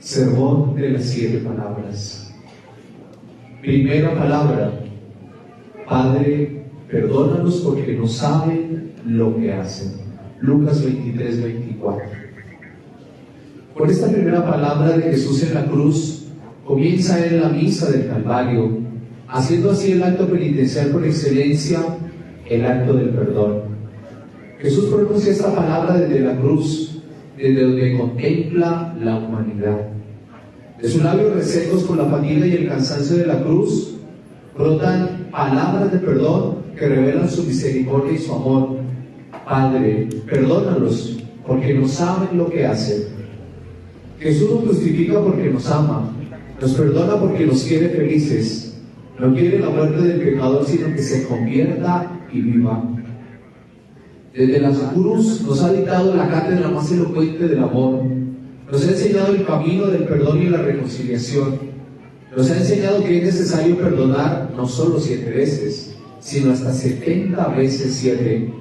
Sermón de las 7 palabras. Primera palabra: Padre, perdónalos porque no saben lo que hacen. Lucas 23, 24. Con esta primera palabra de Jesús en la cruz, comienza él la misa del Calvario, haciendo así el acto penitencial por excelencia, el acto del perdón. Jesús pronuncia esta palabra desde la cruz, desde donde contempla la humanidad. De sus labios resecos por la fatiga y el cansancio de la cruz, brotan palabras de perdón que revelan su misericordia y su amor. Padre, perdónalos, porque no saben lo que hacen. Jesús nos justifica porque nos ama, nos perdona porque nos quiere felices. No quiere la muerte del pecador, sino que se convierta y viva. Desde la cruz nos ha dictado la cátedra más elocuente del amor. Nos ha enseñado el camino del perdón y la reconciliación. Nos ha enseñado que es necesario perdonar no solo 7 veces, sino hasta 70 veces 7.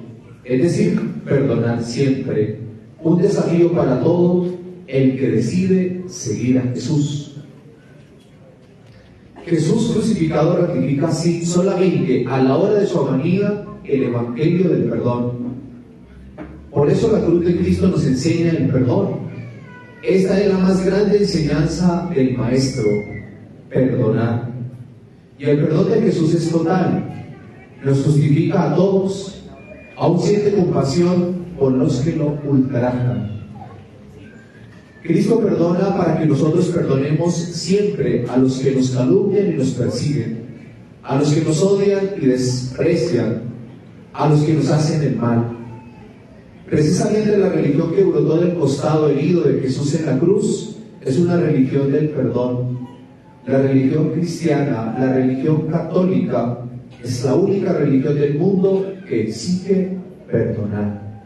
Es decir, perdonar siempre. Un desafío para todo el que decide seguir a Jesús. Jesús crucificado ratifica así solamente a la hora de su agonía el evangelio del perdón. Por eso la cruz de Cristo nos enseña el perdón. Esta es la más grande enseñanza del Maestro: perdonar. Y el perdón de Jesús es total. Nos justifica a todos, aún siente compasión por los que lo ultrajan. Cristo perdona para que nosotros perdonemos siempre a los que nos calumnian y nos persiguen, a los que nos odian y desprecian, a los que nos hacen el mal. Precisamente la religión que brotó del costado herido de Jesús en la cruz es una religión del perdón. La religión cristiana, la religión católica, es la única religión del mundo que exige perdonar.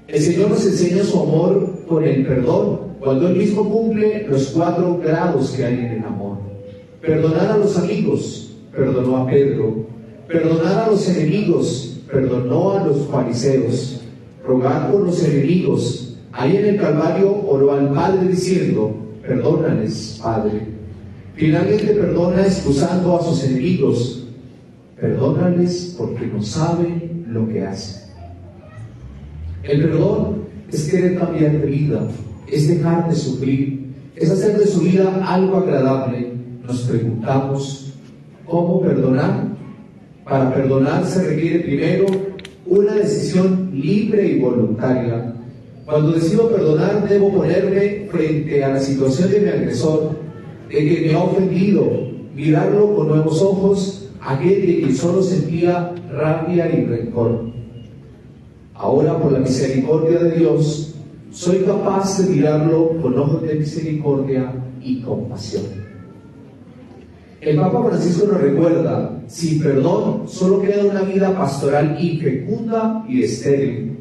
El Señor nos enseña su amor con el perdón, cuando Él mismo cumple los 4 grados que hay en el amor. Perdonar a los amigos, perdonó a Pedro. Perdonar a los enemigos, perdonó a los fariseos. Rogar por los enemigos. Ahí en el Calvario oró al Padre diciendo: perdónales, Padre. Finalmente perdona excusando a sus enemigos: perdónales porque no saben lo que hacen. El perdón es querer cambiar de vida, es dejar de sufrir, es hacer de su vida algo agradable. Nos preguntamos: ¿cómo perdonar? Para perdonar se requiere primero una decisión libre y voluntaria. Cuando decido perdonar, debo ponerme frente a la situación de mi agresor, de que me ha ofendido, mirarlo con nuevos ojos, aquel de quien solo sentía rabia y rencor. Ahora, por la misericordia de Dios, soy capaz de mirarlo con ojos de misericordia y compasión. El Papa Francisco nos recuerda: sin perdón solo queda una vida pastoral infecunda y estéril.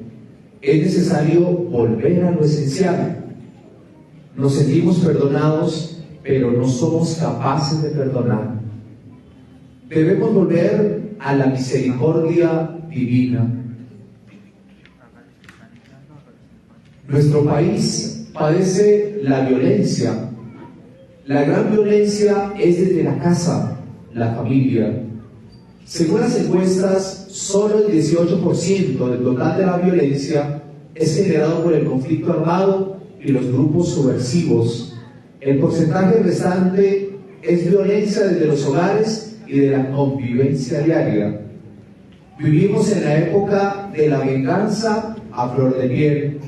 Es necesario volver a lo esencial. Nos sentimos perdonados, pero no somos capaces de perdonar. Debemos volver a la misericordia divina. Nuestro país padece la violencia. La gran violencia es desde la casa, la familia. Según las encuestas, solo el 18% del total de la violencia es generado por el conflicto armado y los grupos subversivos. El porcentaje restante es violencia desde los hogares y de la convivencia diaria. Vivimos en la época de la venganza a flor de piel: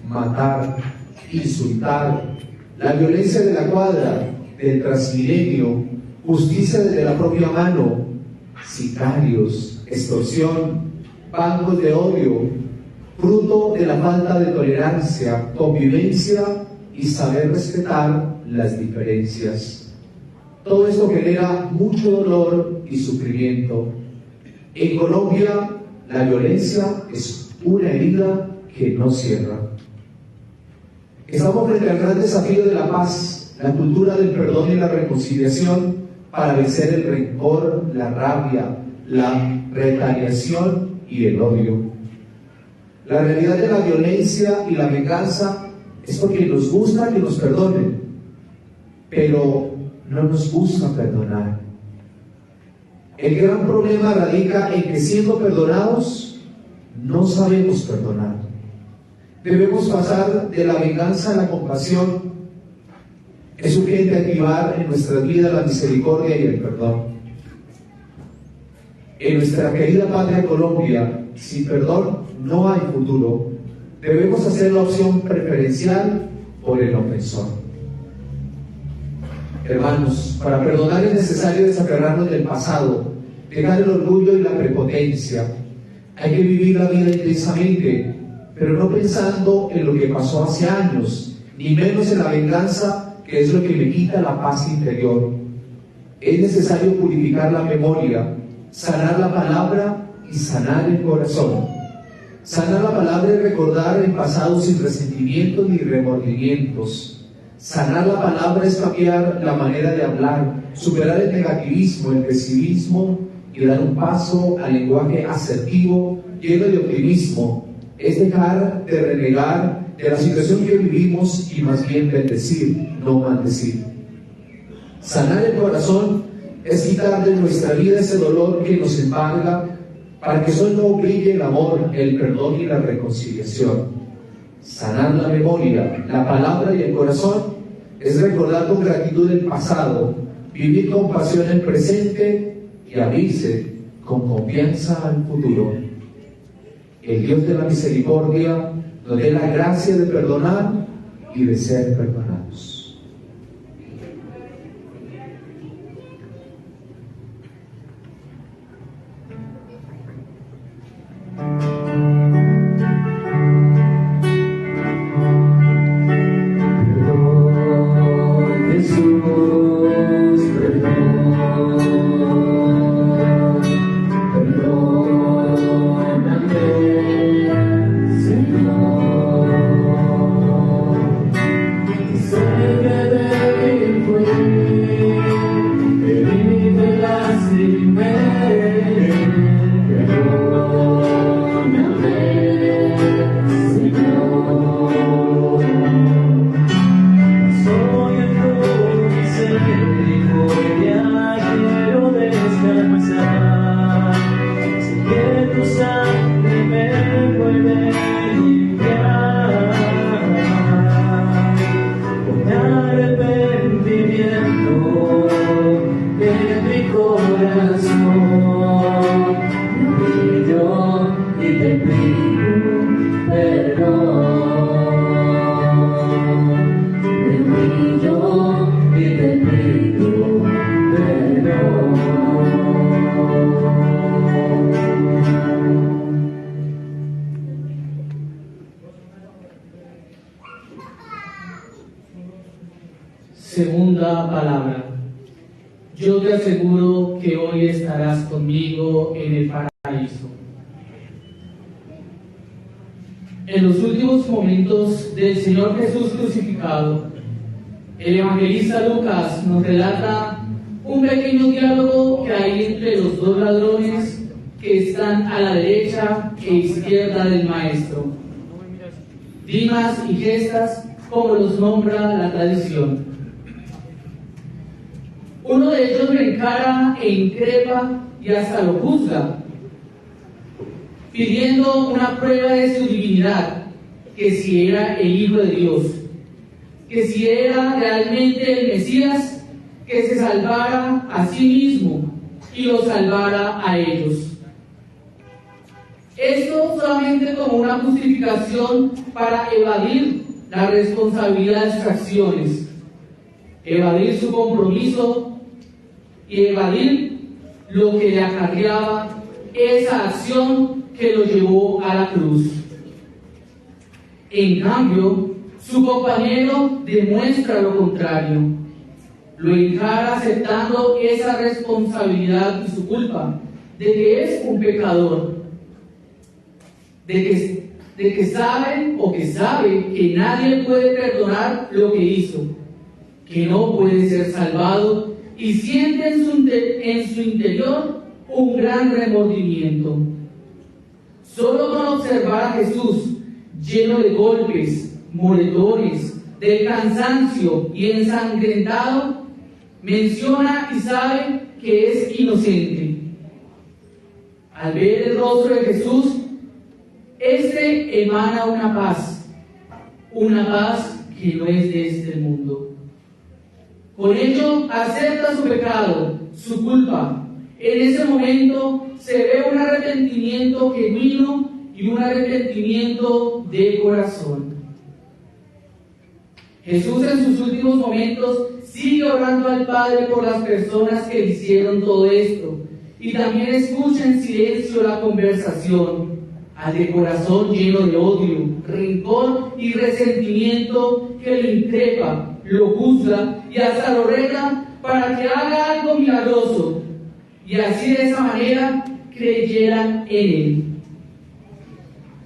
matar, insultar, la violencia de la cuadra, del Transmilenio, justicia desde la propia mano, sicarios, extorsión, bancos de odio, fruto de la falta de tolerancia, convivencia y saber respetar las diferencias. Todo esto genera mucho dolor y sufrimiento. En Colombia, la violencia es una herida que no cierra. Estamos frente al gran desafío de la paz, la cultura del perdón y la reconciliación para vencer el rencor, la rabia, la retaliación y el odio. La realidad de la violencia y la venganza es porque nos gusta que nos perdonen, pero no nos gusta perdonar. El gran problema radica en que siendo perdonados, no sabemos perdonar. Debemos pasar de la venganza a la compasión. Es urgente activar en nuestras vidas la misericordia y el perdón. En nuestra querida patria Colombia, sin perdón no hay futuro. Debemos hacer la opción preferencial por el ofensor. Hermanos, para perdonar es necesario desaferrarnos del pasado, dejar el orgullo y la prepotencia. Hay que vivir la vida intensamente, pero no pensando en lo que pasó hace años, ni menos en la venganza, que es lo que me quita la paz interior. Es necesario purificar la memoria, sanar la palabra y sanar el corazón. Sanar la palabra es recordar el pasado sin resentimientos ni remordimientos. Sanar la palabra es cambiar la manera de hablar, superar el negativismo, el pesimismo y dar un paso al lenguaje asertivo, lleno de optimismo. Es dejar de renegar de la situación que vivimos y más bien bendecir, no maldecir. Sanar el corazón es quitar de nuestra vida ese dolor que nos embarga, para que solo brille el amor, el perdón y la reconciliación. Sanar la memoria, la palabra y el corazón es recordar con gratitud el pasado, vivir con pasión el presente y abrirse con confianza al futuro. El Dios de la misericordia nos dé la gracia de perdonar y de ser perdonados. Segunda palabra. Yo te aseguro que hoy estarás conmigo en el paraíso. En los últimos momentos del Señor Jesús crucificado, el evangelista Lucas nos relata un pequeño diálogo que hay entre los dos ladrones que están a la derecha e izquierda del Maestro. Dimas y Gestas, como los nombra la tradición. Uno de ellos lo encara e increpa y hasta lo juzga, pidiendo una prueba de su divinidad, que si era el Hijo de Dios, que si era realmente el Mesías, que se salvara a sí mismo y los salvara a ellos. Esto solamente como una justificación para evadir la responsabilidad de sus acciones, evadir su compromiso y evadir lo que le acarreaba esa acción que lo llevó a la cruz. En cambio, su compañero demuestra lo contrario. Lo encara aceptando esa responsabilidad y su culpa de que es un pecador, de que sabe o que sabe que nadie puede perdonar lo que hizo, que no puede ser salvado, y siente en su interior un gran remordimiento. Solo con observar a Jesús lleno de golpes, moretones, del cansancio y ensangrentado, menciona y sabe que es inocente. Al ver el rostro de Jesús, este emana una paz que no es de este mundo. Con ello acepta su pecado, su culpa. En ese momento se ve un arrepentimiento genuino y un arrepentimiento de corazón. Jesús en sus últimos momentos sigue orando al Padre por las personas que hicieron todo esto y también escucha en silencio la conversación. Al de corazón lleno de odio, rencor y resentimiento que lo increpa, lo juzga y hasta lo reta para que haga algo milagroso y así de esa manera creyeran en él.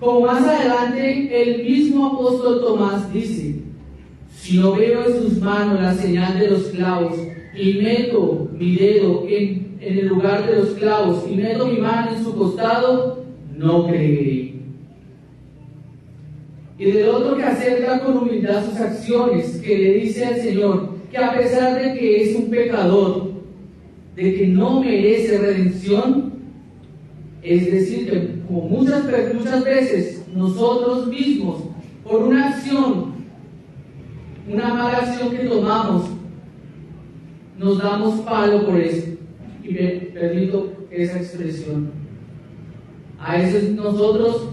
Como más adelante el mismo apóstol Tomás dice: si no veo en sus manos la señal de los clavos y meto mi dedo en el lugar de los clavos y meto mi mano en su costado, no creeré. Y del otro que acepta con humildad sus acciones, que le dice al Señor que a pesar de que es un pecador, de que no merece redención, es decir, que como muchas veces nosotros mismos, por una acción, una mala acción que tomamos, nos damos palo por eso. Y me permito esa expresión. A veces nosotros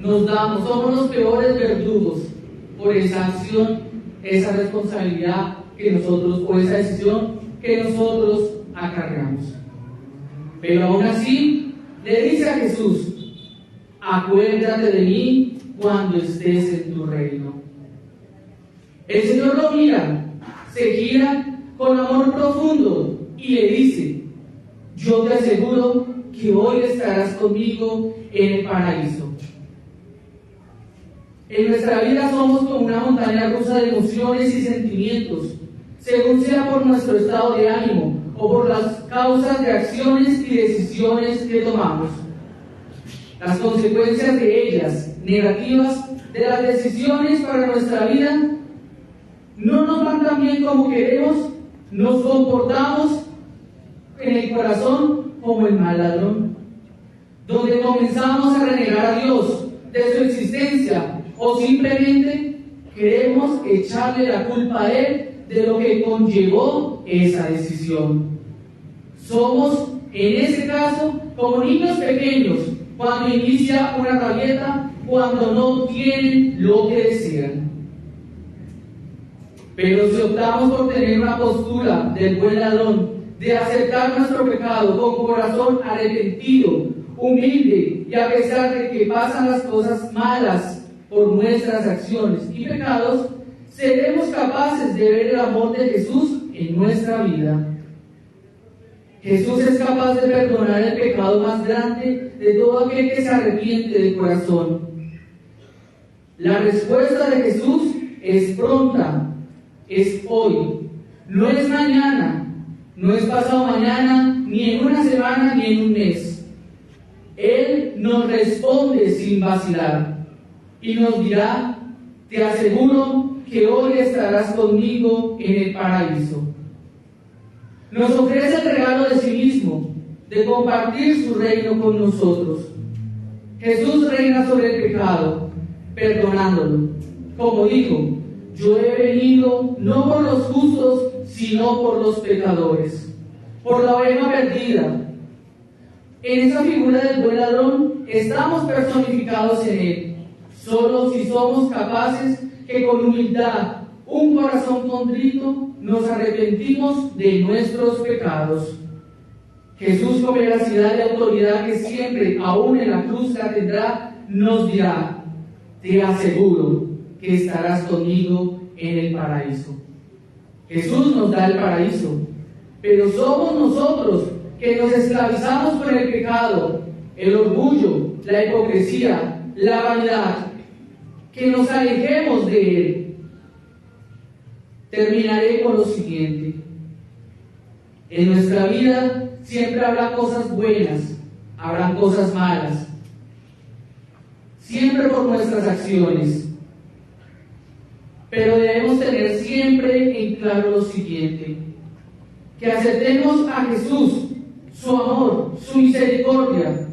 somos los peores verdugos por esa acción, esa responsabilidad que nosotros, o esa decisión que nosotros acarreamos. Pero aún así, le dice a Jesús: acuérdate de mí cuando estés en tu reino. El Señor lo mira, se gira con amor profundo y le dice: yo te aseguro que hoy estarás conmigo en el paraíso. En nuestra vida somos como una montaña rusa de emociones y sentimientos, según sea por nuestro estado de ánimo o por las causas de acciones y decisiones que tomamos. Las consecuencias de ellas, negativas, de las decisiones para nuestra vida, no nos van tan bien como queremos, nos comportamos en el corazón como el mal ladrón, donde comenzamos a renegar a Dios de su existencia o simplemente queremos echarle la culpa a Él de lo que conllevó esa decisión. Somos, en ese caso, como niños pequeños cuando inicia una rabieta, cuando no obtienen lo que desean. Pero si optamos por tener una postura del buen ladrón, de aceptar nuestro pecado con corazón arrepentido, humilde, y a pesar de que pasan las cosas malas por nuestras acciones y pecados, seremos capaces de ver el amor de Jesús en nuestra vida. Jesús es capaz de perdonar el pecado más grande de todo aquel que se arrepiente de corazón. La respuesta de Jesús es pronta, es hoy, no es mañana, no es pasado mañana, ni en una semana, ni en un mes. Él nos responde sin vacilar y nos dirá: te aseguro que hoy estarás conmigo en el paraíso. Nos ofrece el regalo de sí mismo, de compartir su reino con nosotros. Jesús reina sobre el pecado, perdonándolo. Como dijo: yo he venido no por los justos, sino por los pecadores, por la oveja perdida. En esa figura del buen ladrón estamos personificados en él, solo si somos capaces que con humildad, un corazón contrito, nos arrepentimos de nuestros pecados. Jesús, con veracidad y autoridad que siempre, aún en la cruz, la tendrá, nos dirá: te aseguro que estarás conmigo en el paraíso. Jesús nos da el paraíso, pero somos nosotros que nos esclavizamos por el pecado, el orgullo, la hipocresía, la vanidad, que nos alejemos de Él. Terminaré con lo siguiente. En nuestra vida siempre habrá cosas buenas, habrán cosas malas, siempre por nuestras acciones. pero debemos tener siempre en claro lo siguiente: que aceptemos a Jesús, su amor, su misericordia.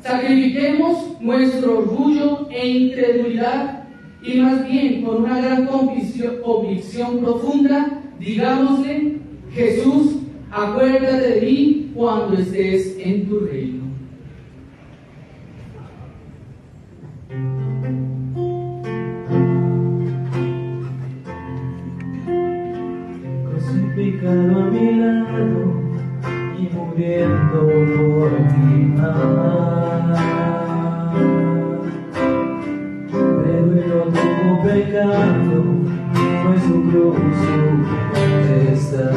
Sacrifiquemos nuestro orgullo e incredulidad y más bien con una gran convicción profunda, digámosle: Jesús, acuérdate de mí cuando estés en tu reino. Crucificado a mi lado y muriendo por mi amar, pero él no tuvo pecado, fue su cruz su potestad.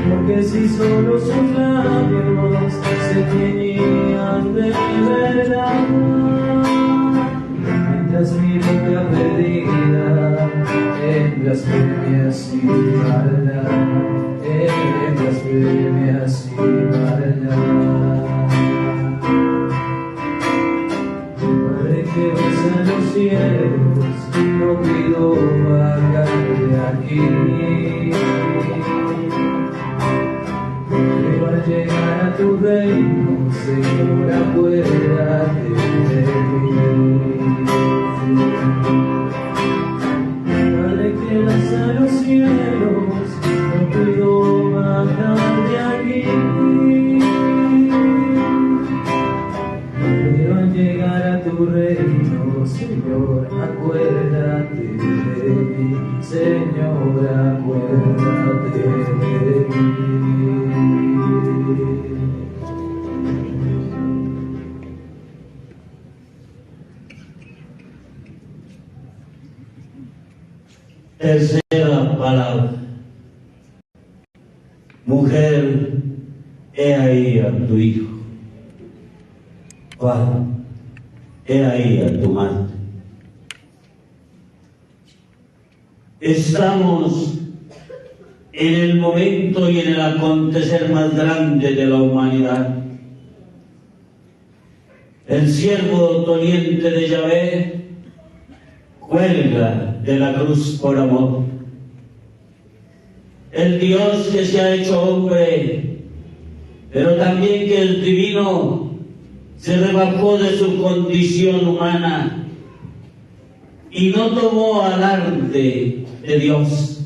Porque si solo sus labios se teñían de verdad, mientras mi boca perdida en blasfemias y maldad, en blasfemias y maldad. Padre que ves a los cielos, no pido bajar de aquí, pero al llegar a tu reino, Señor, acuérdate de mí. Padre que vas a los cielos, no puedo bajar de aquí, pero al llegar a tu reino, Señor, acuérdate de mí. Señor, acuérdate de mí. Tercera palabra. Mujer, he ahí a tu hijo. Juan, he ahí a tu madre. Estamos en el momento y en el acontecer más grande de la humanidad. El siervo doliente de Yahvé cuelga de la cruz por amor. El Dios que se ha hecho hombre, pero también que el divino se rebajó de su condición humana y no tomó alarde de Dios,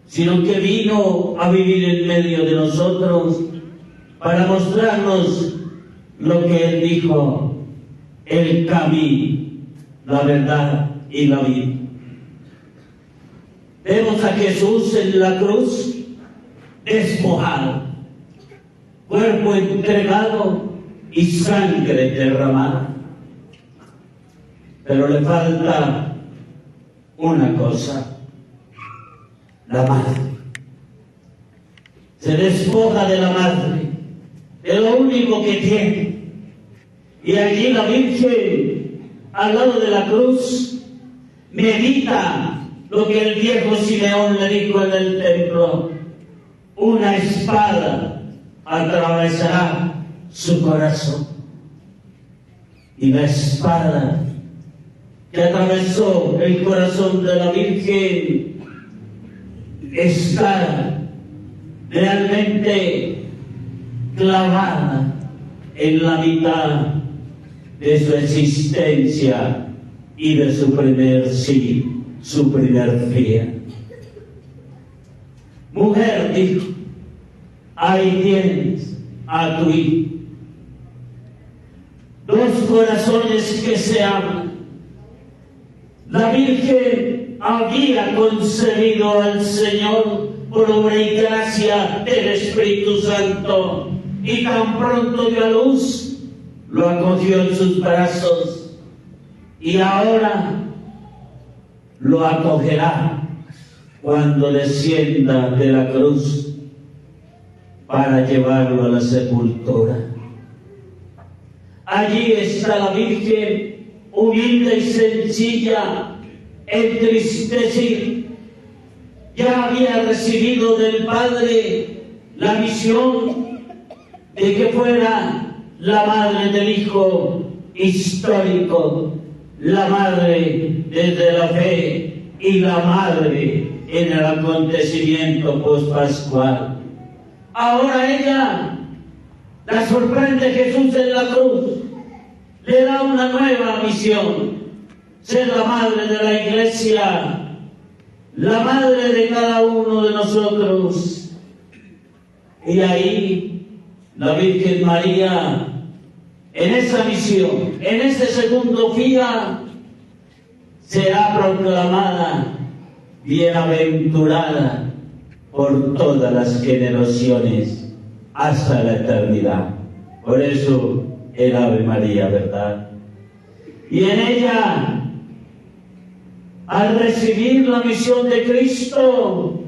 sino que vino a vivir en medio de nosotros para mostrarnos lo que Él dijo: el camino, la verdad y la vida. Vemos a Jesús en la cruz despojado, cuerpo entregado y sangre derramada. Pero le falta una cosa: la madre. Se despoja de la madre, de lo único que tiene. Y allí la Virgen, al lado de la cruz, medita lo que el viejo Simeón le dijo en el templo: una espada atravesará su corazón. Y la espada que atravesó el corazón de la Virgen está realmente clavada en la mitad de su existencia y de su primer sí, su primer día. Mujer, dijo, ahí tienes a tu hijo. Dos corazones que se aman. La Virgen había concebido al Señor por obra y gracia del Espíritu Santo, y tan pronto dio a luz, lo acogió en sus brazos, y ahora lo acogerá cuando descienda de la cruz para llevarlo a la sepultura. Allí está la Virgen, humilde y sencilla, entristecida. Ya había recibido del Padre la misión de que fuera la madre del Hijo, histórico, la madre desde la fe y la madre en el acontecimiento post-pascual. Ahora ella la sorprende Jesús en la cruz, le da una nueva misión: ser la madre de la iglesia, la madre de cada uno de nosotros. Y ahí la Virgen María, en esa misión, en ese segundo día, será proclamada bienaventurada por todas las generaciones hasta la eternidad. Por eso el Ave María, ¿verdad? Y en ella, al recibir la misión de Cristo,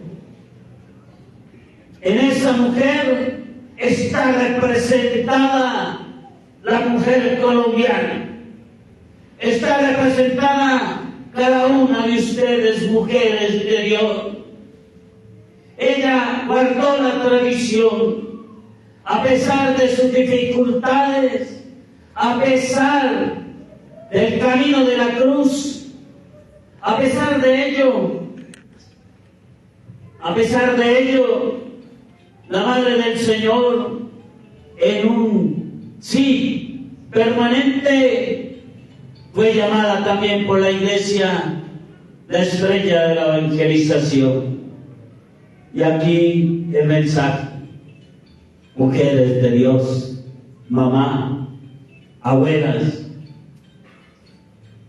en esa mujer está representada la mujer colombiana. Está representada cada una de ustedes, mujeres de Dios. Ella guardó la tradición, a pesar de sus dificultades, a pesar del camino de la cruz, a pesar de ello, la Madre del Señor, en un sí permanente, fue llamada también por la Iglesia la estrella de la evangelización. Y aquí el mensaje: mujeres de Dios, mamá, abuelas,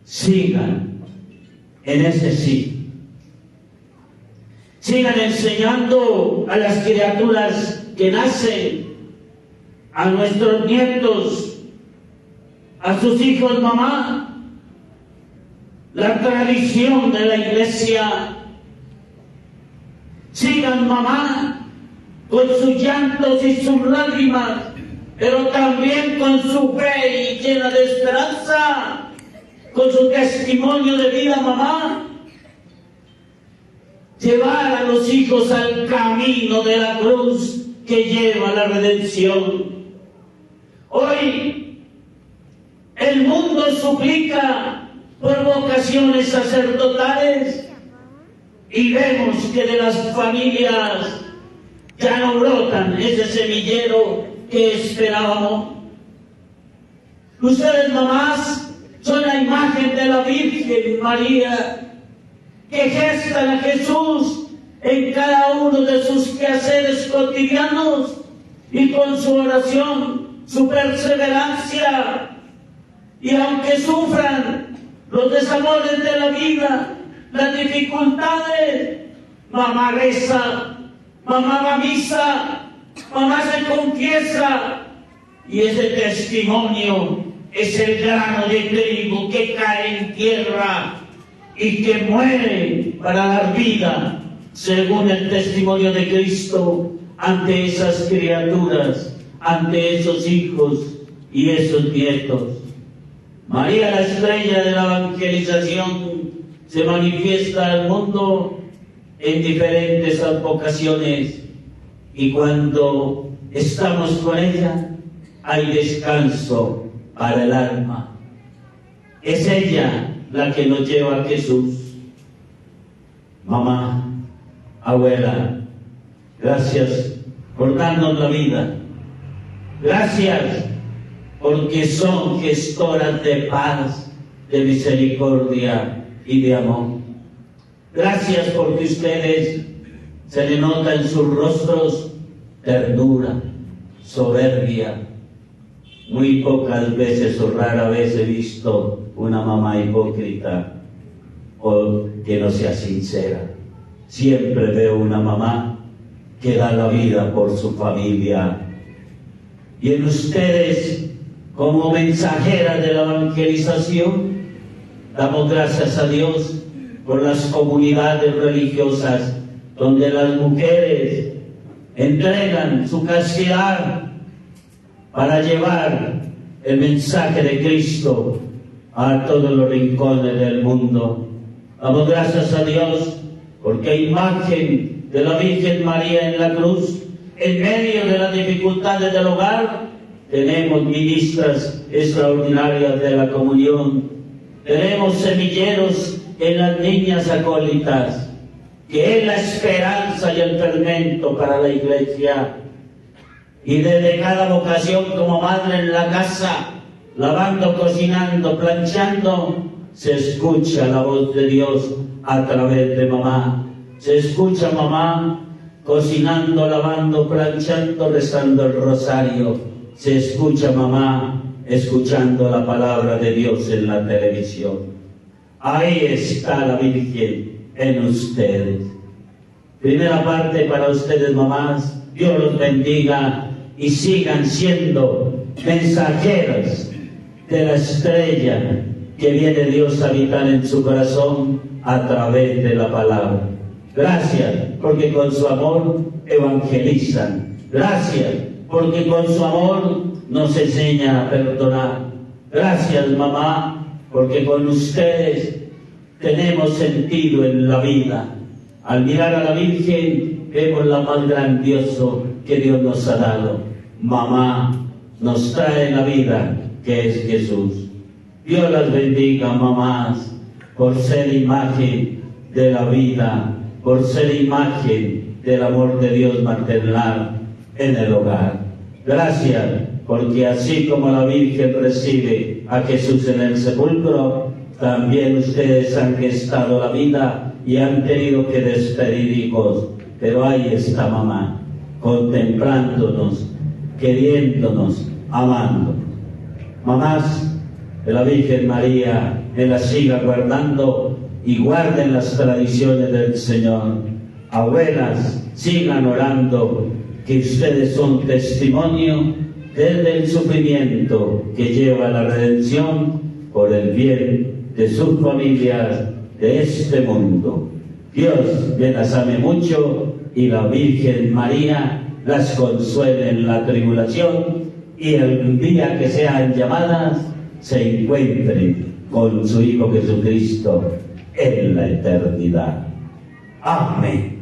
sigan en ese sí. Sigan enseñando a las criaturas que nacen, a nuestros nietos, a sus hijos, mamá, la tradición de la iglesia. Sigan, mamá, con sus llantos y sus lágrimas, pero también con su fe y llena de esperanza, con su testimonio de vida, mamá. Llevar a los hijos al camino de la cruz que lleva a la redención. Hoy el mundo suplica por vocaciones sacerdotales y vemos que de las familias ya no brotan ese semillero que esperábamos. Ustedes, mamás, son la imagen de la Virgen María, que gestan a Jesús en cada uno de sus quehaceres cotidianos, y con su oración, su perseverancia, y aunque sufran los desamores de la vida, las dificultades, mamá reza, mamá va a misa, mamá se confiesa, y ese testimonio es el grano de trigo que cae en tierra y que muere para dar vida, según el testimonio de Cristo, ante esas criaturas, ante esos hijos y esos nietos. María, la estrella de la evangelización, se manifiesta al mundo en diferentes advocaciones, y cuando estamos con ella, hay descanso para el alma. Es ella la que nos lleva a Jesús. Mamá, abuela, gracias por darnos la vida. Gracias porque son gestoras de paz, de misericordia y de amor. Gracias porque ustedes, se le nota en sus rostros ternura, soberbia. Muy pocas veces o rara vez he visto una mamá hipócrita o que no sea sincera. Siempre veo una mamá que da la vida por su familia. Y en ustedes, como mensajeras de la evangelización, damos gracias a Dios por las comunidades religiosas donde las mujeres entregan su castidad para llevar el mensaje de Cristo a todos los rincones del mundo. Damos gracias a Dios porque hay imagen de la Virgen María en la cruz, en medio de las dificultades del hogar, tenemos ministras extraordinarias de la comunión, tenemos semilleros en las niñas acólitas, que es la esperanza y el fermento para la iglesia. Y desde cada vocación como madre en la casa, lavando, cocinando, planchando, se escucha la voz de Dios a través de mamá. Se escucha mamá cocinando, lavando, planchando, rezando el rosario. Se escucha mamá escuchando la palabra de Dios en la televisión. Ahí está la Virgen en ustedes. Primera parte para ustedes, mamás. Dios los bendiga y sigan siendo mensajeros de la estrella que viene Dios a habitar en su corazón a través de la palabra. Gracias, porque con su amor evangelizan. Gracias, porque con su amor nos enseña a perdonar. Gracias, mamá, porque con ustedes tenemos sentido en la vida. Al mirar a la Virgen, vemos lo más grandioso que Dios nos ha dado. Mamá nos trae la vida, que es Jesús. Dios las bendiga, mamás, por ser imagen de la vida, por ser imagen del amor de Dios maternal en el hogar. Gracias, porque así como la Virgen recibe a Jesús en el sepulcro, también ustedes han gestado la vida y han tenido que despedir hijos. Pero ahí está mamá, contemplándonos, queriéndonos, amando. Mamás, que la Virgen María me las siga guardando y guarden las tradiciones del Señor. Abuelas, sigan orando, que ustedes son testimonio desde el sufrimiento que lleva a la redención por el bien de sus familias, de este mundo. Dios me las ame mucho y la Virgen María las consuele en la tribulación, y el día que sean llamadas se encuentren con su Hijo Jesucristo en la eternidad. Amén.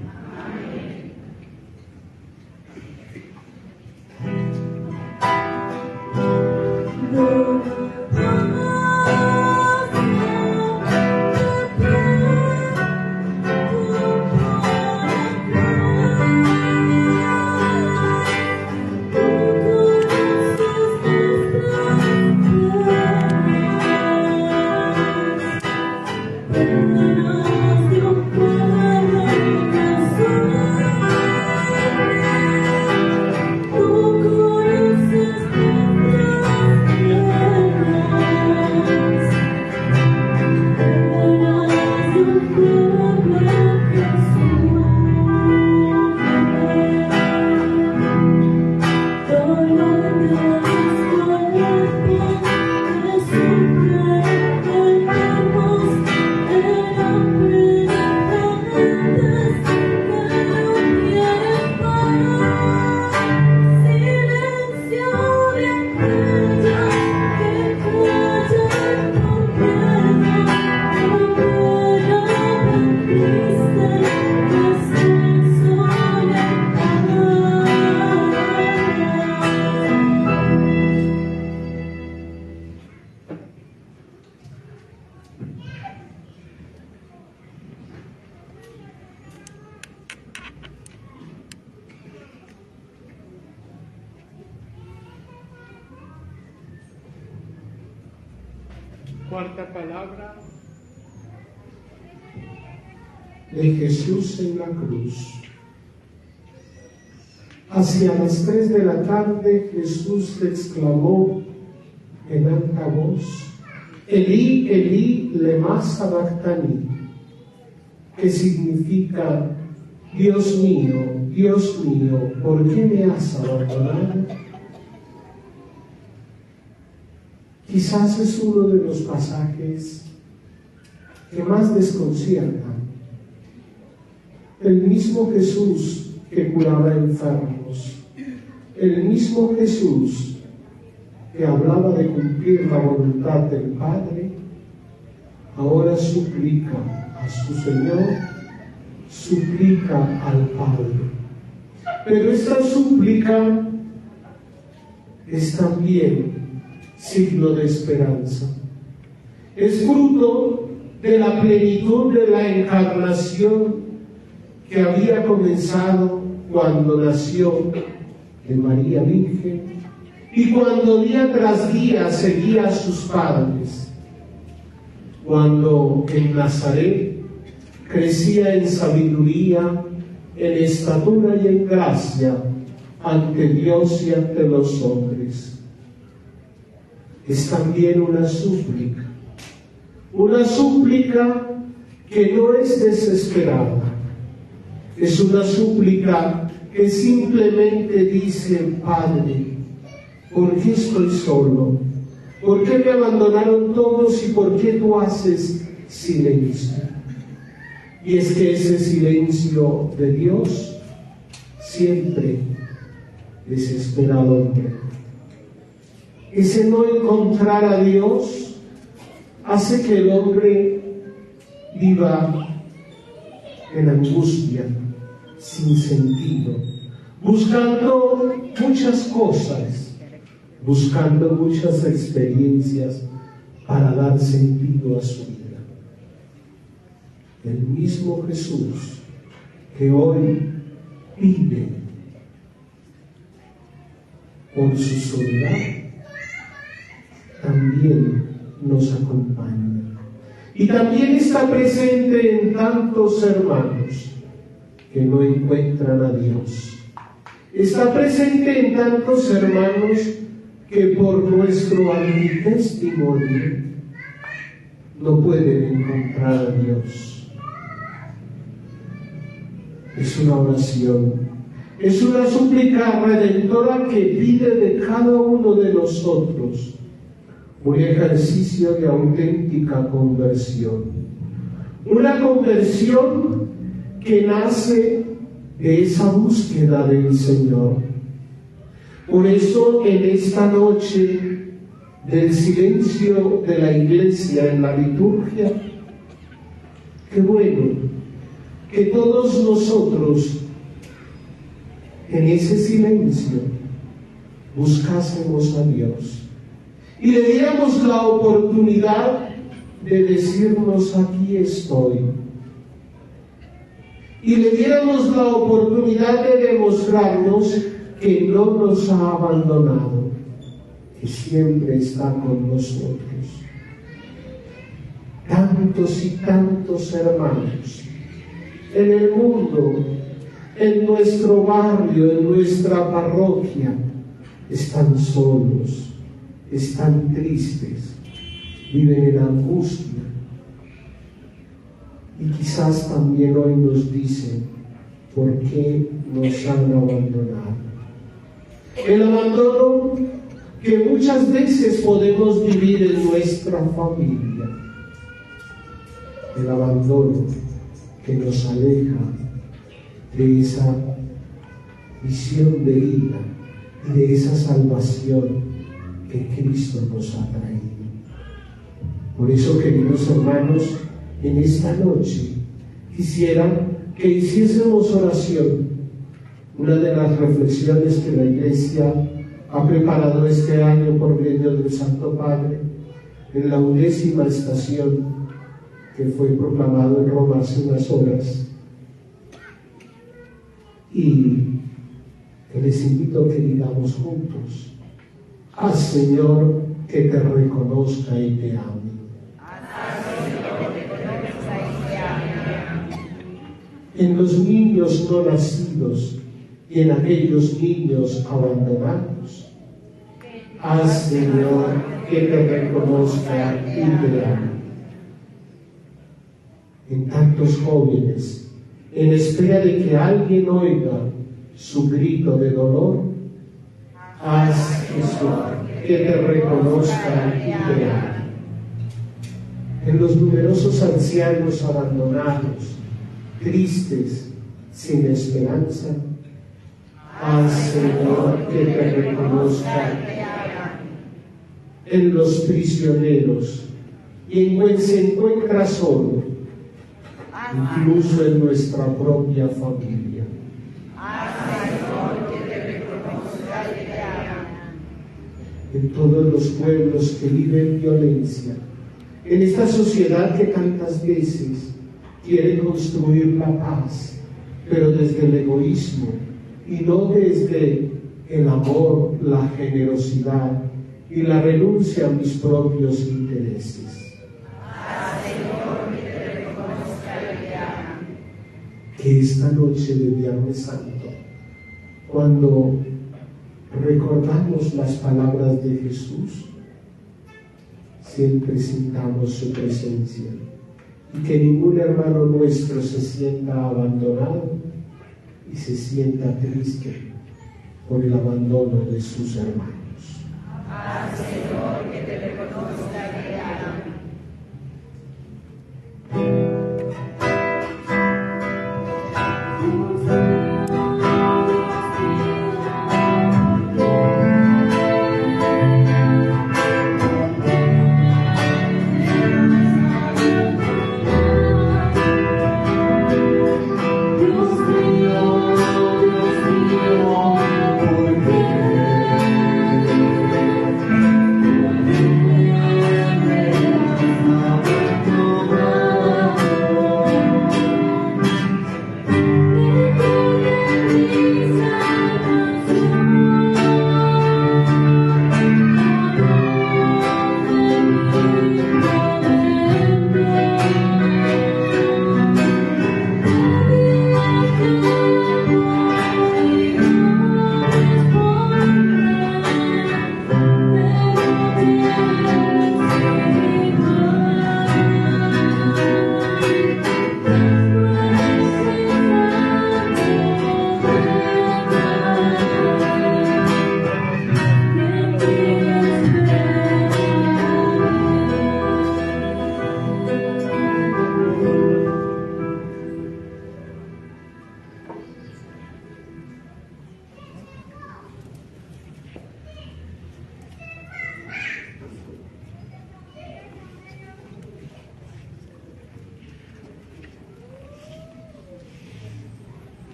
Cuarta palabra de Jesús en la cruz. Hacia las 3 de la tarde Jesús exclamó en alta voz: Elí, Elí, lema sabactani, que significa: Dios mío, ¿por qué me has abandonado? Quizás es uno de los pasajes que más desconciertan. El mismo Jesús que curaba enfermos, el mismo Jesús que hablaba de cumplir la voluntad del Padre, ahora suplica a su Señor, suplica al Padre. Pero esta súplica es también signo de esperanza. Es fruto de la plenitud de la encarnación que había comenzado cuando nació de María Virgen y cuando día tras día seguía a sus padres, cuando en Nazaret crecía en sabiduría, en estatura y en gracia ante Dios y ante los hombres. Es también una súplica que no es desesperada, es una súplica que simplemente dice: Padre, ¿por qué estoy solo? ¿Por qué me abandonaron todos y por qué tú haces silencio? Y es que ese silencio de Dios siempre desespera al hombre. Ese no encontrar a Dios hace que el hombre viva en angustia, sin sentido, buscando muchas cosas, buscando muchas experiencias para dar sentido a su vida. El mismo Jesús que hoy pide por su soledad, también nos acompaña. Y también está presente en tantos hermanos que no encuentran a Dios. Está presente en tantos hermanos que por nuestro antitestimonio no pueden encontrar a Dios. Es una oración, es una súplica redentora que pide de cada uno de nosotros un ejercicio de auténtica conversión. Una conversión que nace de esa búsqueda del Señor. Por eso en esta noche del silencio de la Iglesia en la liturgia, qué bueno que todos nosotros en ese silencio buscásemos a Dios y le diéramos la oportunidad de decirnos: aquí estoy. Y le diéramos la oportunidad de demostrarnos que no nos ha abandonado, que siempre está con nosotros. Tantos y tantos hermanos en el mundo, en nuestro barrio, en nuestra parroquia, están solos, están tristes, viven en angustia. Y quizás también hoy nos dicen: ¿por qué nos han abandonado? El abandono que muchas veces podemos vivir en nuestra familia. El abandono que nos aleja de esa visión de vida y de esa salvación que Cristo nos ha traído. Por eso, queridos hermanos, en esta noche quisiera que hiciésemos oración. Una de las reflexiones que la Iglesia ha preparado este año por medio del Santo Padre, en la 11ª estación que fue proclamado en Roma hace unas horas, y que les invito a que digamos juntos: haz, Señor, que te reconozca y te ame. En los niños no nacidos y en aquellos niños abandonados, haz, Señor, que te reconozca y te ame. En tantos jóvenes, en espera de que alguien oiga su grito de dolor, haz, Jesús, que te reconozca y te ame. En los numerosos ancianos abandonados, tristes, sin esperanza, haz, Señor, que te reconozca. En los prisioneros y en quien se encuentra solo, incluso en nuestra propia familia. en todos los pueblos que viven violencia, en esta sociedad que tantas veces quiere construir la paz, pero desde el egoísmo y no desde el amor, la generosidad y la renuncia a mis propios intereses. Que esta noche de Viernes Santo, cuando recordamos las palabras de Jesús, siempre sintamos su presencia y que ningún hermano nuestro se sienta abandonado y se sienta triste por el abandono de sus hermanos. Señor, que te reconozca y te ame.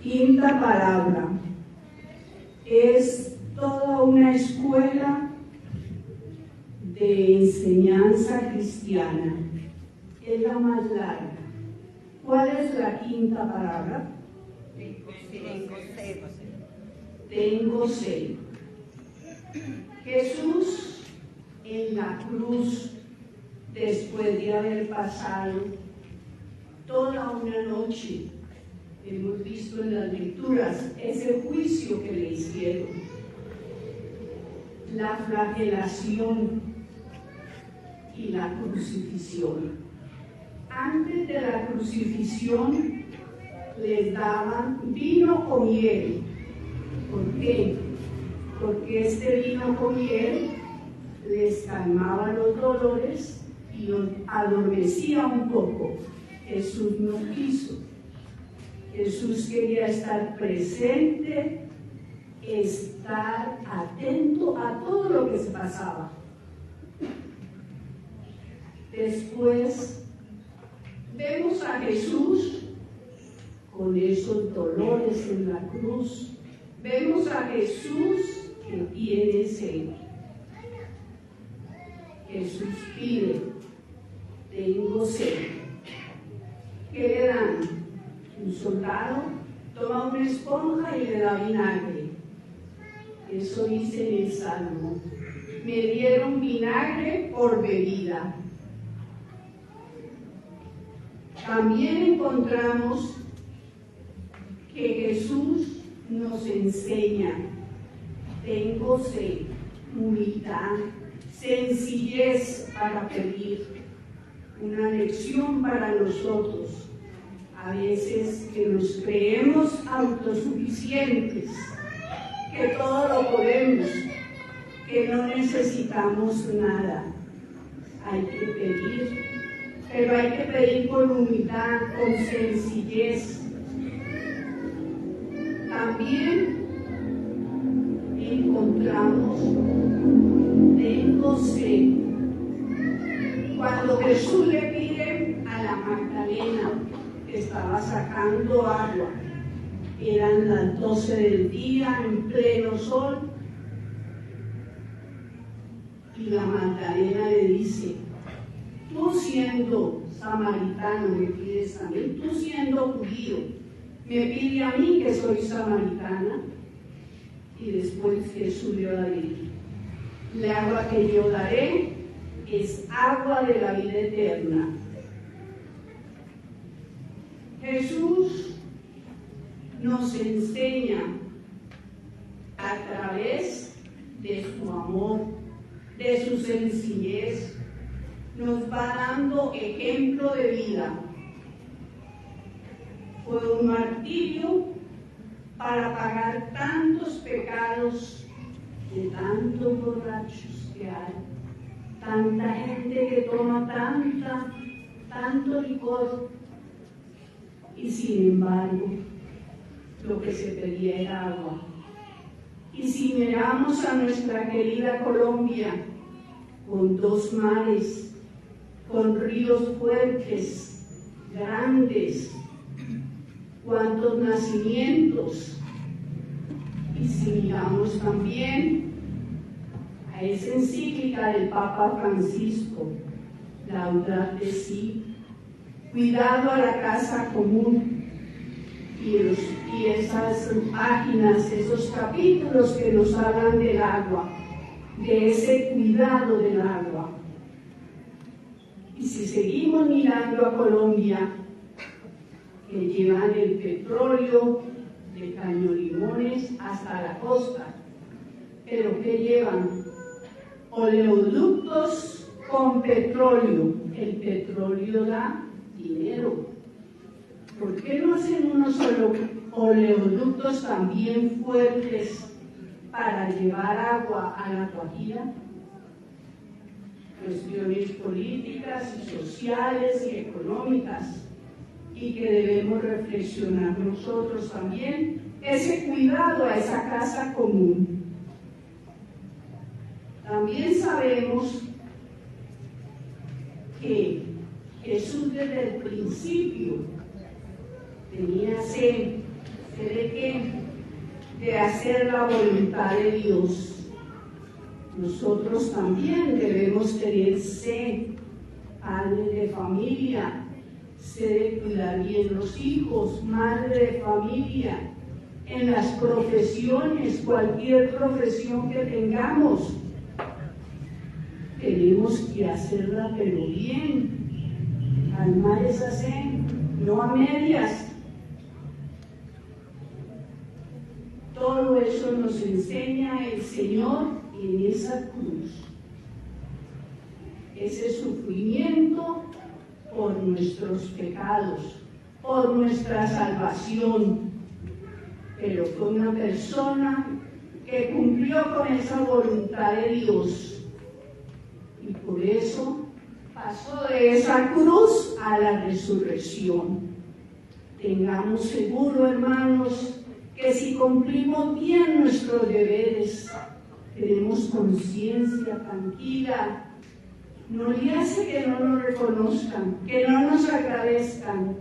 Quinta palabra. Es toda una escuela de enseñanza cristiana. Es la más larga. ¿Cuál es la quinta palabra? Tengo sed. Jesús en la cruz, después de haber pasado toda una noche, hemos visto en las lecturas ese juicio que le hicieron, la flagelación y la crucifixión. Antes de la crucifixión les daban vino con hiel. ¿Por qué? Porque este vino con hiel les calmaba los dolores y los adormecía un poco. Jesús no quiso. Jesús quería estar presente, estar atento a todo lo que se pasaba. Después vemos a Jesús con esos dolores en la cruz. Vemos a Jesús que tiene sed. Jesús pide, tengo sed. ¿Qué le dan? Un soldado toma una esponja y le da vinagre. Eso dice en el Salmo. Me dieron vinagre por bebida. También encontramos que Jesús nos enseña, tengo sed, humildad, sencillez para pedir, una lección para nosotros. A veces que nos creemos autosuficientes, que todo lo podemos, que no necesitamos nada. Hay que pedir, pero hay que pedir con humildad, con sencillez. También encontramos, tengo sed. Cuando Jesús le pide a la Magdalena, que estaba sacando agua, Eran las 12 del día en pleno sol. Y la Magdalena le dice, tú siendo samaritano me pides a mí, tú siendo judío me pide a mí que soy samaritana. Y después Jesús le va a decir, el agua que yo daré es agua de la vida eterna. Jesús nos enseña a través de su amor, de su sencillez, nos va dando ejemplo de vida. Fue un martirio para pagar tantos pecados de tantos borrachos que hay, tanta gente que toma tanto licor, y sin embargo lo que se pedía era agua. Y si miramos a nuestra querida Colombia, con 2 mares, con ríos fuertes, grandes, cuántos nacimientos, y si miramos también a esa encíclica del Papa Francisco, Laudato Si, cuidado a la casa común, y esas páginas, esos capítulos que nos hablan del agua, de ese cuidado del agua. Y si seguimos mirando a Colombia, que llevan el petróleo de Cañolimones hasta la costa, pero que llevan oleoductos con petróleo. El petróleo da dinero. ¿Por qué no hacen unos oleoductos también fuertes para llevar agua a la Guajira? Cuestiones políticas y sociales y económicas, y que debemos reflexionar nosotros también, ese cuidado a esa casa común. También sabemos que Jesús desde el principio tenía sed. ¿Sed de qué? De hacer la voluntad de Dios. Nosotros también debemos tener sed, padres de familia, sed de cuidar bien los hijos, madre de familia, en las profesiones, cualquier profesión que tengamos. Tenemos que hacerla pero bien, calmar esa sed, no a medias. Todo eso nos enseña el Señor en esa cruz. Ese sufrimiento por nuestros pecados, por nuestra salvación. Pero fue una persona que cumplió con esa voluntad de Dios. Y por eso pasó de esa cruz a la resurrección. Tengamos seguro, hermanos, que si cumplimos bien nuestros deberes, tenemos conciencia tranquila, no le hace que no nos reconozcan, que no nos agradezcan,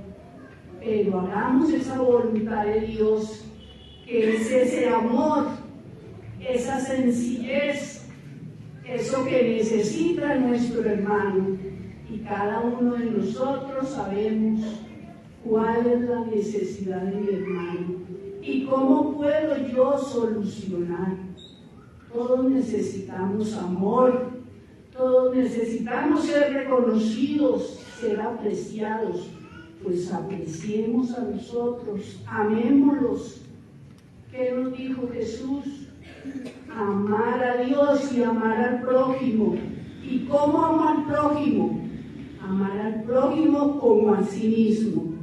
pero hagamos esa voluntad de Dios, que es ese amor, esa sencillez, eso que necesita nuestro hermano. Y cada uno de nosotros sabemos cuál es la necesidad de mi hermano y cómo puedo yo solucionar. Todos necesitamos amor, todos necesitamos ser reconocidos, ser apreciados. Pues apreciemos a nosotros, amémoslos. ¿Qué nos dijo Jesús? Amar a Dios y amar al prójimo. ¿Y cómo amo al prójimo? Amar al prójimo como a sí mismo.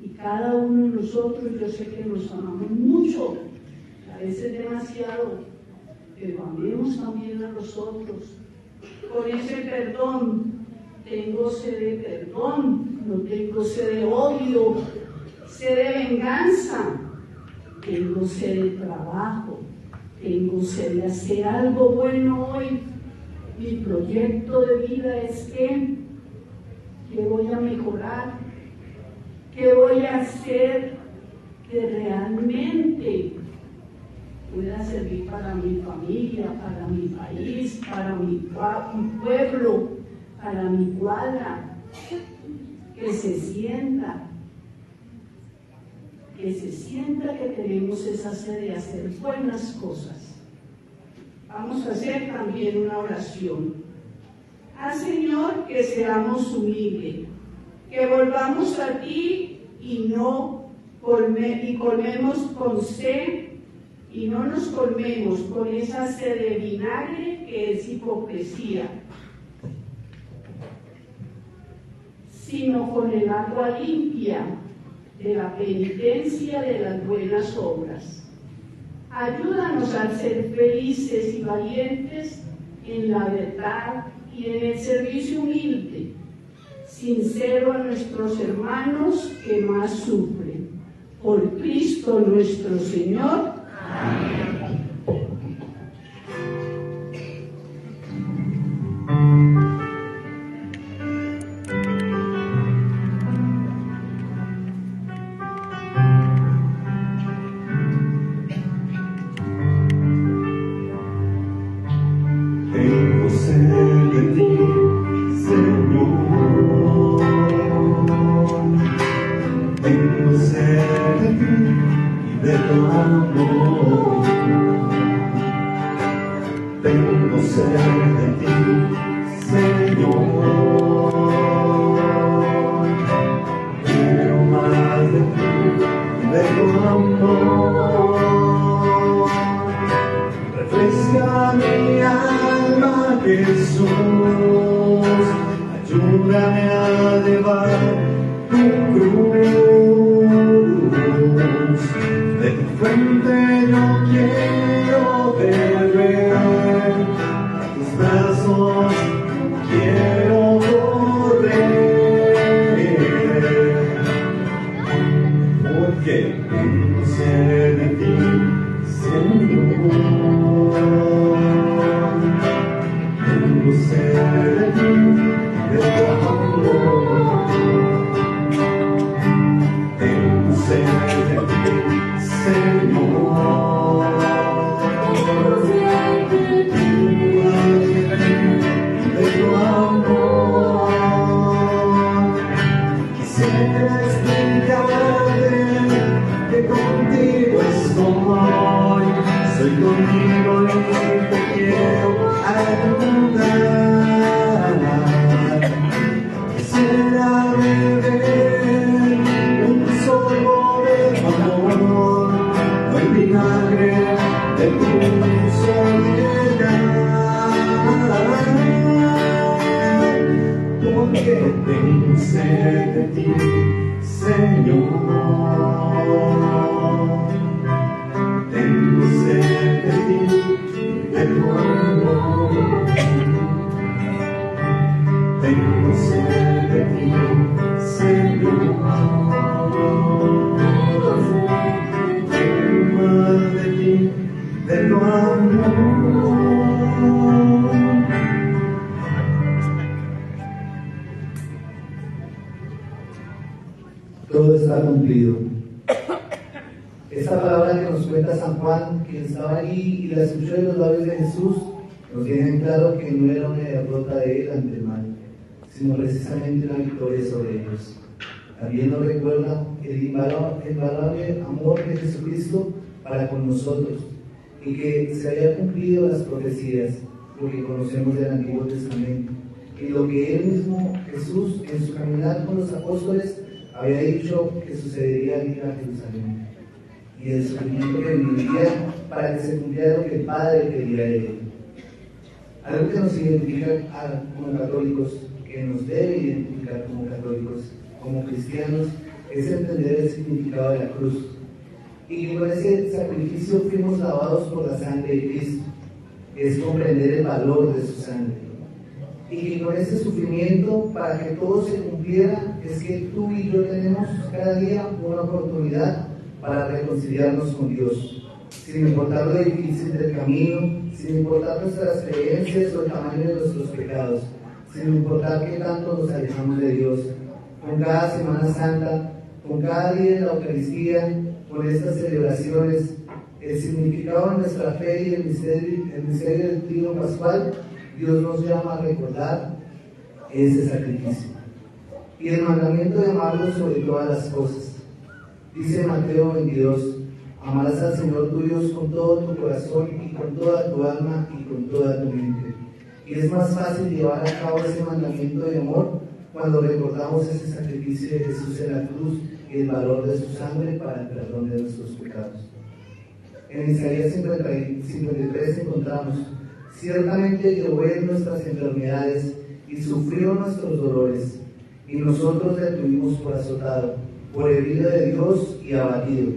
Y cada uno de nosotros, yo sé que nos amamos mucho, a veces demasiado, pero amemos también a los otros. Con ese perdón, tengo sed de perdón, no tengo sed de odio, sed de venganza, tengo sed de trabajo, tengo sed de hacer algo bueno hoy. Mi proyecto de vida es que voy a mejorar, qué voy a hacer, que realmente pueda servir para mi familia, para mi país, para mi pueblo, para mi cuadra, que se sienta que tenemos esa sed de hacer buenas cosas. Vamos a hacer también una oración. Señor, que seamos humildes, que volvamos a ti y colmemos con sed, y no nos colmemos con esa sed de vinagre que es hipocresía, sino con el agua limpia de la penitencia de las buenas obras. Ayúdanos a ser felices y valientes en la verdad y en el servicio humilde, sincero a nuestros hermanos que más sufren. Por Cristo nuestro Señor. Amén. Tengo sed de ti, Señor. Tengo sed de ti y de tu amor. Tengo sed de ti, Señor. Quiero más de ti y de tu amor. Refresca mi alma, Jesús. Ayúdame a llevar tu cruz. De tu frente yo quiero beber, a tus brazos quiero correr, porque tengo sed de ti, Señor. Tengo sed de ti, de tu amor. Tengo sed de ti, Señor. Tengo sed de ti, de tu amor. Quisiera explicarte que contigo estoy. Soy conmigo y te quiero ayudar. Quisiera beber un sorbo de tu amor, no el vinagre de tu soledad, porque tengo sed de ti, Señor. Tengo sed de ti, de tu amor. Tengo sed de ti, Señor. Tengo más de ti, de tu amor. Todo está cumplido. Esta palabra que nos cuenta San Juan, quien estaba allí y la escuchó de los labios de Jesús, nos deja en claro que no era una derrota de él ante el mal, sino precisamente una victoria sobre ellos. También nos recuerda el invaluable amor de Jesucristo para con nosotros y que se había cumplido las profecías, lo que conocemos del Antiguo Testamento, y lo que él mismo, Jesús, en su caminar con los apóstoles, había dicho que sucedería al ir a Jerusalén, y el sufrimiento que viviría para que se cumpliera lo que el Padre quería de él. Algo que nos identifica como católicos, que nos debe identificar como católicos, como cristianos, es entender el significado de la cruz, y que con ese sacrificio fuimos lavados por la sangre de Cristo, es comprender el valor de su sangre, y que con ese sufrimiento, para que todo se cumpliera, es que tú y yo tenemos cada día una oportunidad para reconciliarnos con Dios, sin importar lo difícil del camino, sin importar nuestras creencias o el tamaño de nuestros pecados, sin importar qué tanto nos alejamos de Dios. Con cada Semana Santa, con cada día en la Eucaristía, con estas celebraciones, el significado de nuestra fe y el misterio del trigo pascual, Dios nos llama a recordar ese sacrificio. Y el mandamiento de amarlo sobre todas las cosas. Dice Mateo 22, amarás al Señor tu Dios con todo tu corazón y con toda tu alma y con toda tu mente. Y es más fácil llevar a cabo ese mandamiento de amor cuando recordamos ese sacrificio de Jesús en la cruz y el valor de su sangre para el perdón de nuestros pecados. En Isaías 53 encontramos, ciertamente llevó él nuestras enfermedades y sufrió nuestros dolores, y nosotros le tuvimos por azotado, por herido de Dios y abatido.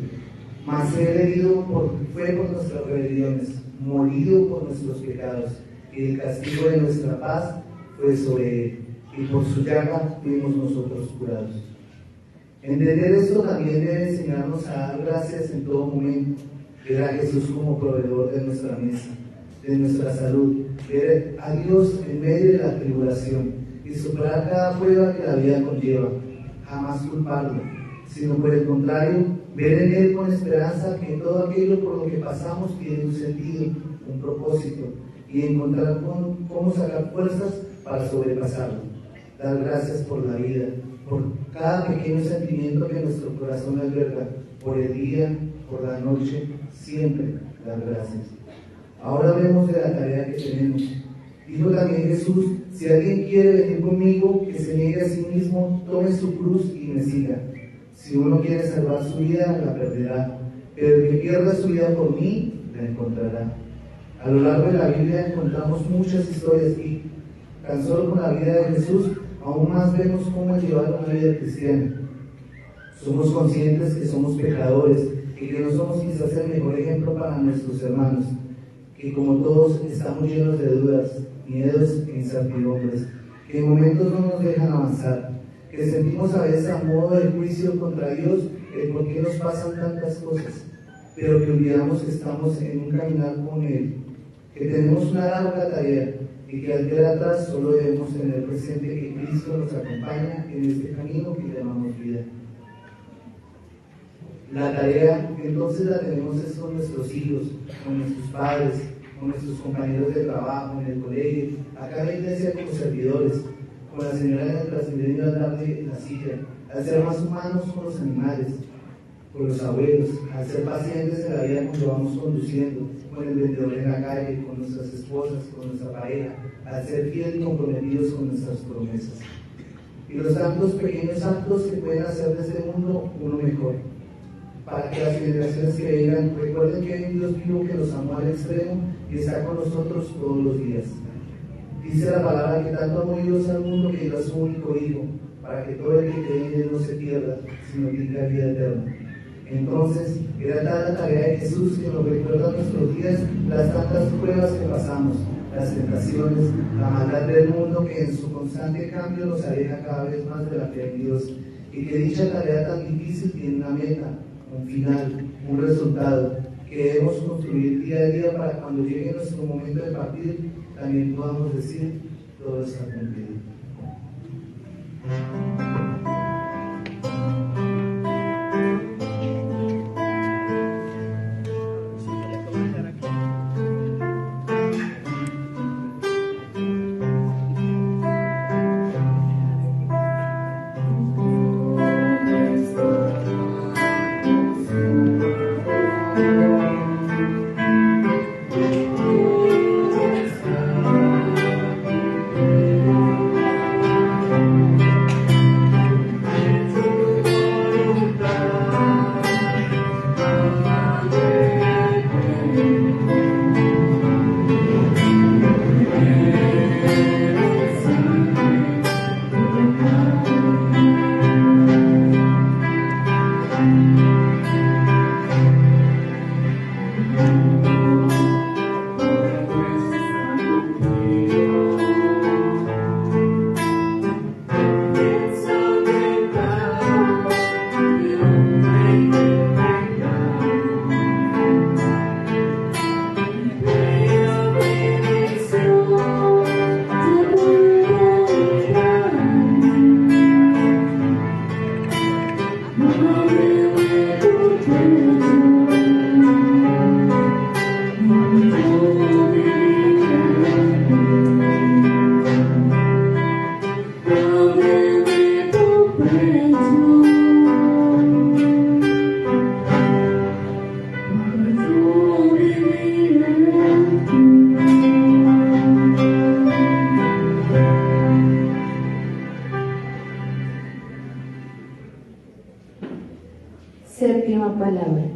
Mas él herido fue por nuestras rebeliones, molido por nuestros pecados, y el castigo de nuestra paz fue sobre él, y por su llaga fuimos nosotros curados. Entender esto también debe enseñarnos a dar gracias en todo momento, ver a Jesús como proveedor de nuestra mesa, de nuestra salud, ver a Dios en medio de la tribulación y superar cada prueba que la vida conlleva, jamás culparlo, sino por el contrario, ver en Él con esperanza que todo aquello por lo que pasamos tiene un sentido, un propósito, y encontrar cómo sacar fuerzas para sobrepasarlo. Dar gracias por la vida, por cada pequeño sentimiento que nuestro corazón alberga, por el día, por la noche, siempre dar gracias. Ahora hablemos de la tarea que tenemos. Dijo también Jesús, si alguien quiere venir conmigo, que se niegue a sí mismo, tome su cruz y me siga. Si uno quiere salvar su vida, la perderá, pero el que pierda su vida por mí, la encontrará. A lo largo de la Biblia encontramos muchas historias y, tan solo con la vida de Jesús, aún más vemos cómo es llevar una vida cristiana. Somos conscientes que somos pecadores y que no somos quizás el mejor ejemplo para nuestros hermanos, que como todos estamos llenos de dudas, miedos e incertidumbres, que en momentos no nos dejan avanzar, que sentimos a veces a modo de juicio contra Dios el por qué nos pasan tantas cosas, pero que olvidamos que estamos en un caminar con Él, que tenemos una larga tarea y que al ver atrás solo debemos tener presente que Cristo nos acompaña en este camino que llamamos vida. La tarea entonces la tenemos es con nuestros hijos, con nuestros padres, con nuestros compañeros de trabajo, en el colegio, acá en la iglesia como servidores, con la señora en el Transmilenio al darle la silla, al ser más humanos con los animales, con los abuelos, al ser pacientes en la vida cuando vamos conduciendo, con el vendedor en la calle, con nuestras esposas, con nuestra pareja, al ser fieles y comprometidos con nuestras promesas. Y los tantos pequeños actos que pueden hacer de este mundo uno mejor, para que las generaciones que vengan recuerden que hay un Dios vivo que los amó al extremo y está con nosotros todos los días. Dice la palabra que tanto amó Dios al mundo que dio a su único Hijo, para que todo el que cree en Él no se pierda, sino que tenga vida eterna. Entonces, era tal la tarea de Jesús que nos recuerda nuestros días las tantas pruebas que pasamos, las tentaciones, la maldad del mundo que en su constante cambio nos aleja cada vez más de la fe en Dios, y que dicha tarea tan difícil tiene una meta, un final, un resultado que debemos construir día a día para cuando llegue nuestro momento de partir también podamos decir todo está cumplido. Séptima palabra.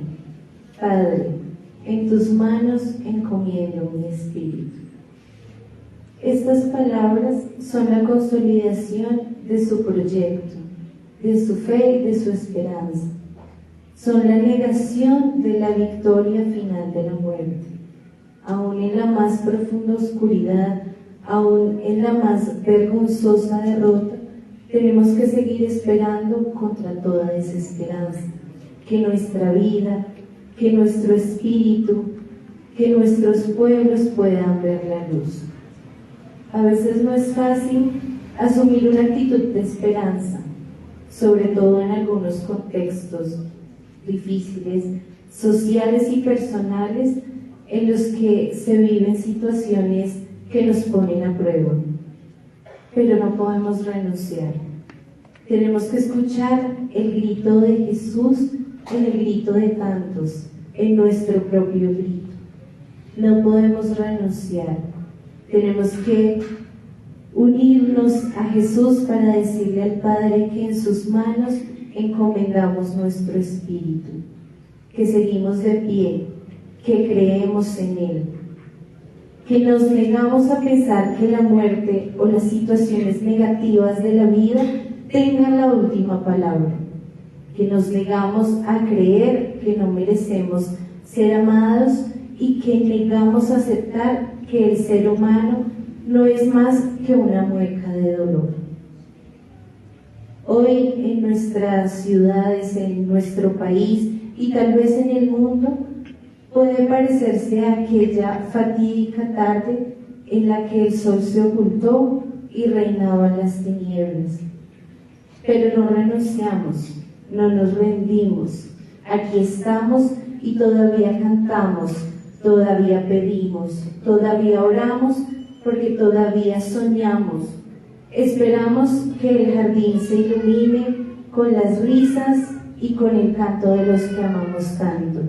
Padre, en tus manos encomiendo mi espíritu. Estas palabras son la consolidación de su proyecto, de su fe y de su esperanza. Son la negación de la victoria final de la muerte. Aún en la más profunda oscuridad, aún en la más vergonzosa derrota, tenemos que seguir esperando contra toda desesperanza, que nuestra vida, que nuestro espíritu, que nuestros pueblos puedan ver la luz. A veces no es fácil asumir una actitud de esperanza, sobre todo en algunos contextos difíciles, sociales y personales, en los que se viven situaciones que nos ponen a prueba. Pero no podemos renunciar. Tenemos que escuchar el grito de Jesús en el grito de tantos, en nuestro propio grito. No podemos renunciar. Tenemos que unirnos a Jesús para decirle al Padre que en sus manos encomendamos nuestro espíritu, que seguimos de pie, que creemos en Él, que nos negamos a pensar que la muerte o las situaciones negativas de la vida tengan la última palabra, que nos negamos a creer que no merecemos ser amados y que negamos a aceptar que el ser humano no es más que una mueca de dolor. Hoy en nuestras ciudades, en nuestro país y tal vez en el mundo, puede parecerse a aquella fatídica tarde en la que el sol se ocultó y reinaban las tinieblas. Pero no renunciamos, no nos rendimos. Aquí estamos y todavía cantamos, todavía pedimos, todavía oramos, porque todavía soñamos. Esperamos que el jardín se ilumine con las risas y con el canto de los que amamos tanto.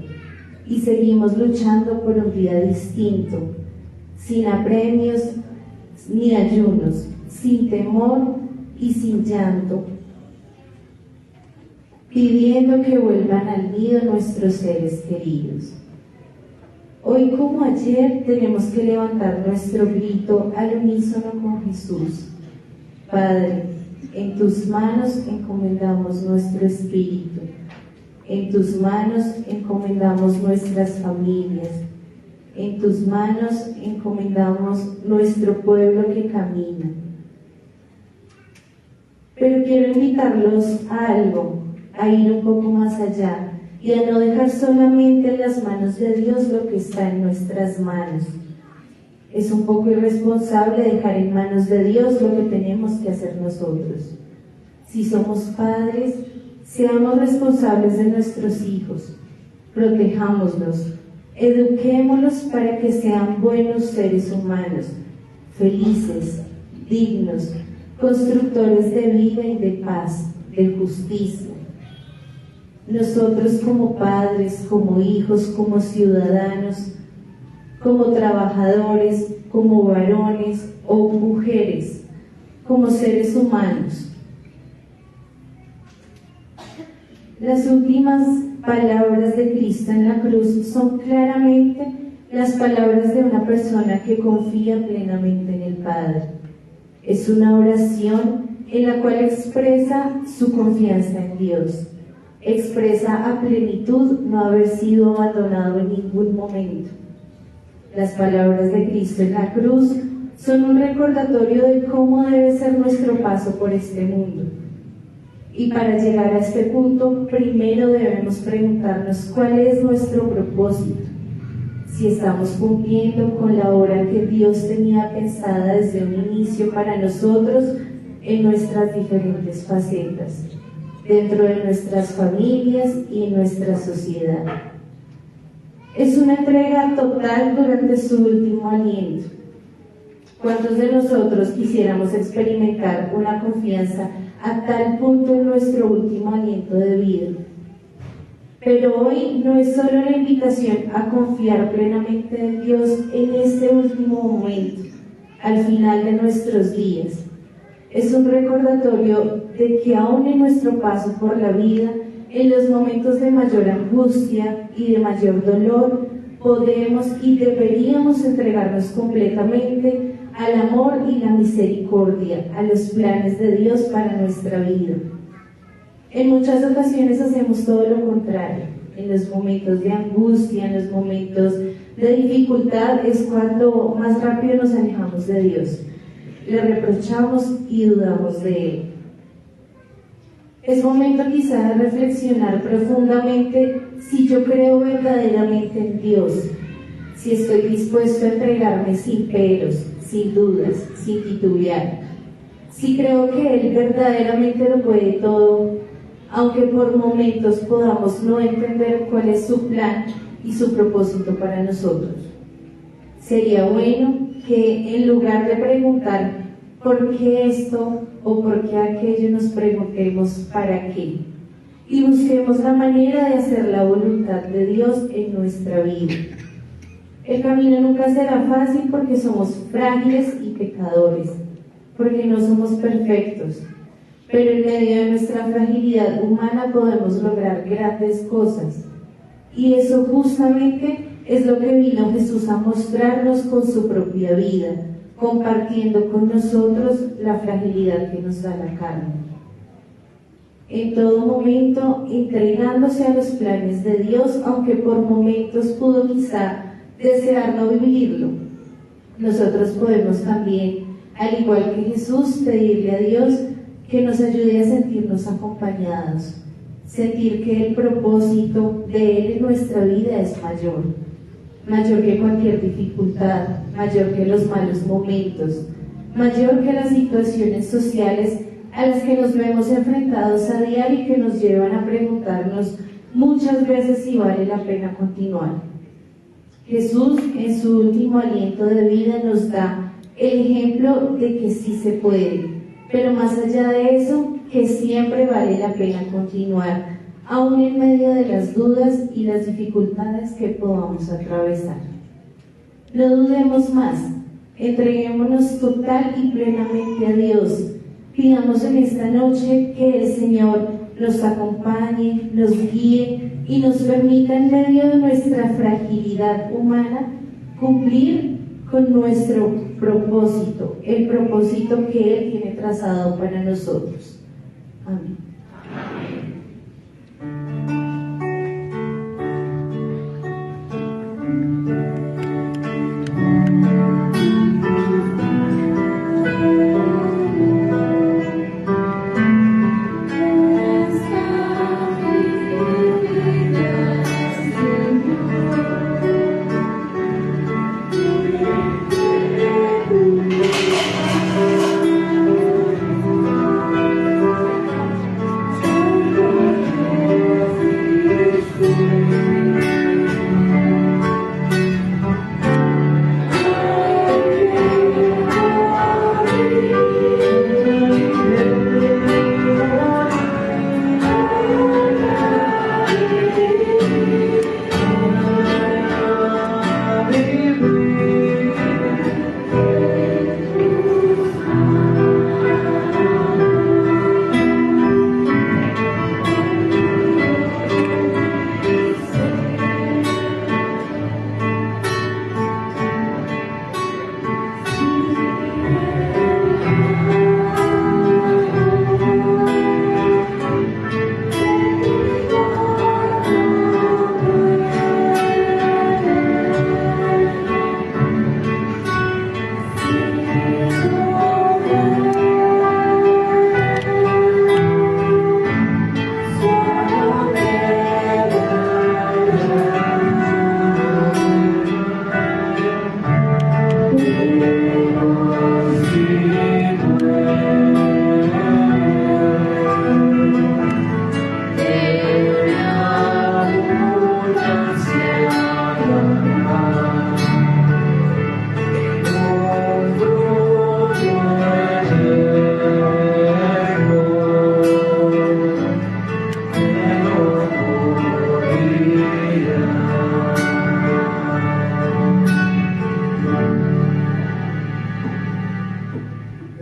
Y seguimos luchando por un día distinto, sin apremios ni ayunos, sin temor y sin llanto, pidiendo que vuelvan al nido nuestros seres queridos. Hoy como ayer tenemos que levantar nuestro grito al unísono con Jesús. Padre, en tus manos encomendamos nuestro espíritu. En tus manos encomendamos nuestras familias. En tus manos encomendamos nuestro pueblo que camina. Pero quiero invitarlos a algo, a ir un poco más allá y a no dejar solamente en las manos de Dios lo que está en nuestras manos. Es un poco irresponsable dejar en manos de Dios lo que tenemos que hacer nosotros. Si somos padres, seamos responsables de nuestros hijos, protejámoslos, eduquémoslos para que sean buenos seres humanos, felices, dignos, constructores de vida y de paz, de justicia. Nosotros como padres, como hijos, como ciudadanos, como trabajadores, como varones o mujeres, como seres humanos. Las últimas palabras de Cristo en la cruz son claramente las palabras de una persona que confía plenamente en el Padre. Es una oración en la cual expresa su confianza en Dios. Expresa a plenitud no haber sido abandonado en ningún momento. Las palabras de Cristo en la cruz son un recordatorio de cómo debe ser nuestro paso por este mundo. Y para llegar a este punto, primero debemos preguntarnos cuál es nuestro propósito, si estamos cumpliendo con la obra que Dios tenía pensada desde un inicio para nosotros en nuestras diferentes facetas, dentro de nuestras familias y en nuestra sociedad. Es una entrega total durante su último aliento. ¿Cuántos de nosotros quisiéramos experimentar una confianza a tal punto en nuestro último aliento de vida? Pero hoy no es solo la invitación a confiar plenamente en Dios en este último momento, al final de nuestros días. Es un recordatorio de que aún en nuestro paso por la vida En los momentos de mayor angustia y de mayor dolor, podemos y deberíamos entregarnos completamente al amor y la misericordia, a los planes de Dios para nuestra vida. En muchas ocasiones hacemos todo lo contrario. En los momentos de angustia, en los momentos de dificultad, es cuando más rápido nos alejamos de Dios. Le reprochamos y dudamos de Él. Es momento quizá de reflexionar profundamente si yo creo verdaderamente en Dios, si estoy dispuesto a entregarme sin peros, sin dudas, sin titubear, si creo que Él verdaderamente lo puede todo, aunque por momentos podamos no entender cuál es su plan y su propósito para nosotros. Sería bueno que en lugar de preguntar ¿por qué esto o por qué aquello? Nos preguntemos ¿para qué? Y busquemos la manera de hacer la voluntad de Dios en nuestra vida. El camino nunca será fácil porque somos frágiles y pecadores, porque no somos perfectos, pero en medio de nuestra fragilidad humana podemos lograr grandes cosas. Y eso justamente es lo que vino Jesús a mostrarnos con su propia vida, compartiendo con nosotros la fragilidad que nos da la carne. En todo momento entregándose a los planes de Dios, aunque por momentos pudo quizá desear no vivirlo. Nosotros podemos también, al igual que Jesús, pedirle a Dios que nos ayude a sentirnos acompañados, sentir que el propósito de Él en nuestra vida es mayor que cualquier dificultad, mayor que los malos momentos, mayor que las situaciones sociales a las que nos vemos enfrentados a diario y que nos llevan a preguntarnos muchas veces si vale la pena continuar. Jesús, en su último aliento de vida, nos da el ejemplo de que sí se puede, pero más allá de eso, que siempre vale la pena continuar, aún en medio de las dudas y las dificultades que podamos atravesar. No dudemos más, entreguémonos total y plenamente a Dios. Pidamos en esta noche que el Señor nos acompañe, nos guíe y nos permita en medio de nuestra fragilidad humana cumplir con nuestro propósito, el propósito que Él tiene trazado para nosotros. Amén.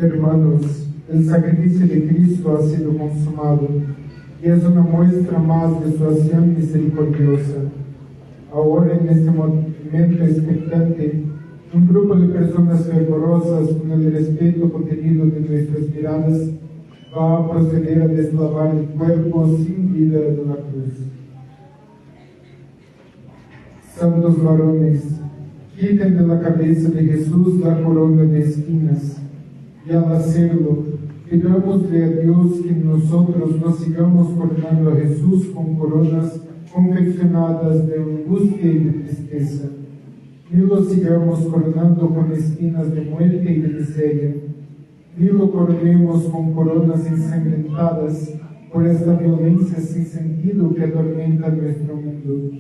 Hermanos, el sacrificio de Cristo ha sido consumado y es una muestra más de su acción misericordiosa. Ahora, en este momento expectante, un grupo de personas fervorosas, con el respeto contenido de nuestras miradas, va a proceder a deslavar el cuerpo sin vida de la cruz. Santos varones, quiten de la cabeza de Jesús la corona de espinas, y al hacerlo, pidámosle a Dios que nosotros no sigamos coronando a Jesús con coronas confeccionadas de angustia y de tristeza, ni lo sigamos coronando con espinas de muerte y de miseria, ni lo coronemos con coronas ensangrentadas por esta violencia sin sentido que atormenta nuestro mundo.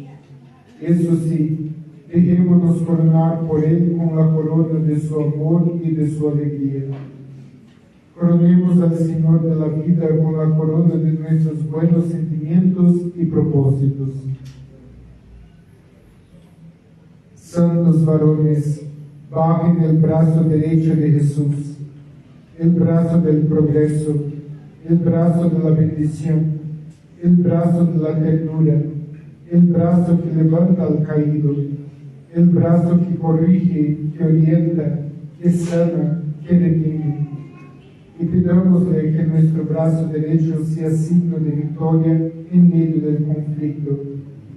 Eso sí, dejémonos coronar por Él con la corona de su amor y de su alegría. Coronemos al Señor de la vida con la corona de nuestros buenos sentimientos y propósitos. Santos varones, bajen el brazo derecho de Jesús, el brazo del progreso, el brazo de la bendición, el brazo de la ternura, el brazo que levanta al caído, el brazo que corrige, que orienta, que sana, que redime. Y pidámosle que nuestro brazo derecho sea signo de victoria en medio del conflicto,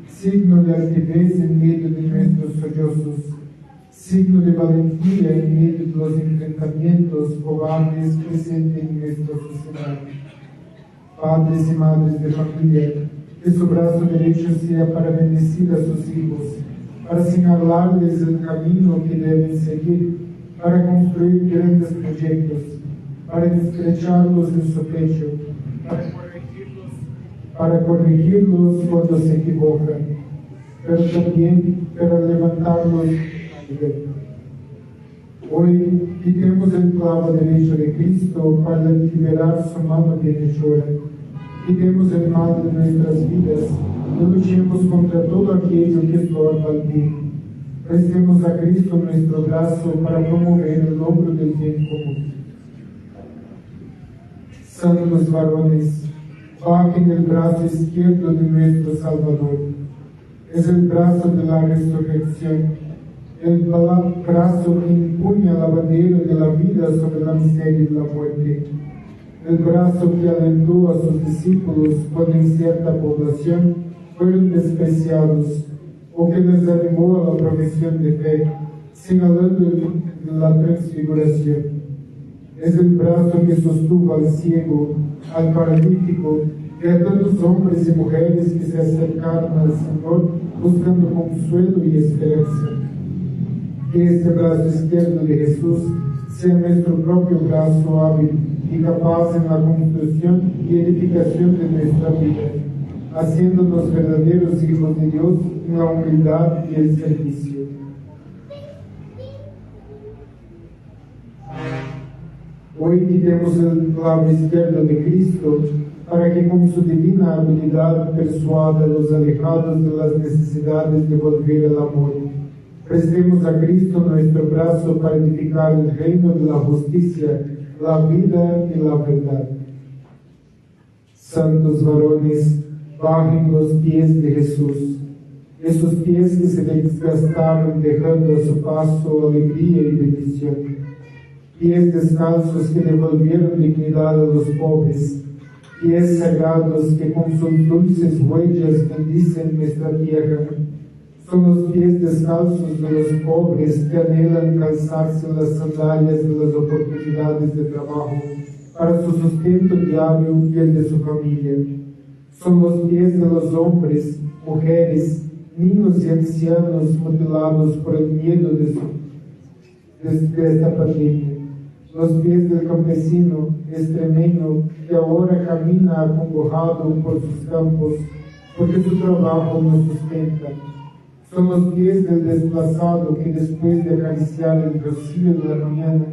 signo de altivez en medio de nuestros sollozos, signo de valentía en medio de los enfrentamientos cobardes presentes en nuestra sociedad. Padres y madres de familia, que su brazo derecho sea para bendecir a sus hijos, para señalarles el camino que deben seguir, para construir grandes proyectos, para estrecharlos en su pecho, para corregirlos cuando se equivocan, pero también para levantarlos. Hoy quitemos el clavo derecho de Cristo para liberar su mano bienhechora. Quitemos el mal de nuestras vidas y luchemos contra todo aquello que estorba al bien. Prestemos a Cristo nuestro brazo para promover el logro del bien común. Santos varones, bajen el brazo izquierdo de nuestro Salvador. Es el brazo de la resurrección, el brazo que empuña la bandera de la vida sobre la miseria y la muerte, el brazo que alentó a sus discípulos cuando en cierta población fueron despreciados, o que les animó a la profesión de fe, señalando el monte de la transfiguración. Es el brazo que sostuvo al ciego, al paralítico y a tantos hombres y mujeres que se acercaron al Señor buscando consuelo y esperanza. Que este brazo izquierdo de Jesús sea nuestro propio brazo hábil y capaz en la construcción y edificación de nuestra vida, haciéndonos verdaderos hijos de Dios en la humildad y el servicio. Hoy quitemos el clavo izquierdo de Cristo para que con su divina habilidad persuada a los alejados de las necesidades de volver al amor. Prestemos a Cristo nuestro brazo para edificar el reino de la justicia, la vida y la verdad. Santos varones, bajen los pies de Jesús, esos pies que se desgastaron dejando a su paso alegría y bendición. Pies descalzos que devolvieron dignidad a los pobres, pies sagrados que con sus dulces huellas bendicen nuestra tierra. Son los pies descalzos de los pobres que anhelan calzarse las sandalias de las oportunidades de trabajo para su sustento diario y el de su familia. Son los pies de los hombres, mujeres, niños y ancianos mutilados por el miedo de esta pandemia. Los pies del campesino extremeño que ahora camina acongojado por sus campos porque su trabajo no sustenta. Son los pies del desplazado que después de acariciar el rocío de la mañana,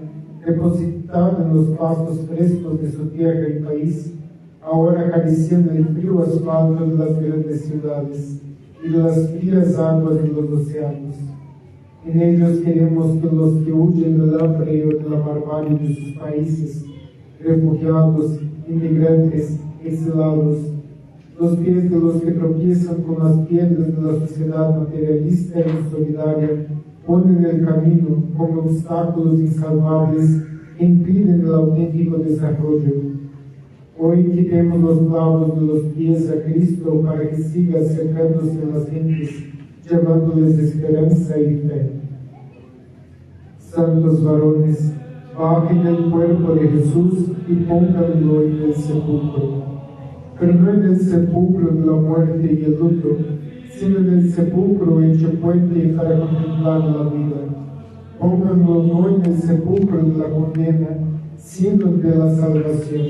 depositado en los pastos frescos de su tierra y país, ahora acariciando el frío asfalto de las grandes ciudades y de las frías aguas de los océanos. En ellos queremos que los que huyen del hambre o de la barbarie de sus países, refugiados, inmigrantes, exilados, los pies de los que tropiezan con las piedras de la sociedad materialista e insolidaria, ponen el camino como obstáculos insalvables que impiden el auténtico desarrollo. Hoy quitemos los clavos de los pies a Cristo para que siga acercándose a las gentes, llevándoles esperanza y fe. Santos varones, bajen el cuerpo de Jesús y pónganlo en el sepulcro. Pero no en el sepulcro de la muerte y el luto, sino en el sepulcro hecho puente para contemplar la vida. Pónganlo no en el sepulcro de la condena, sino de la salvación.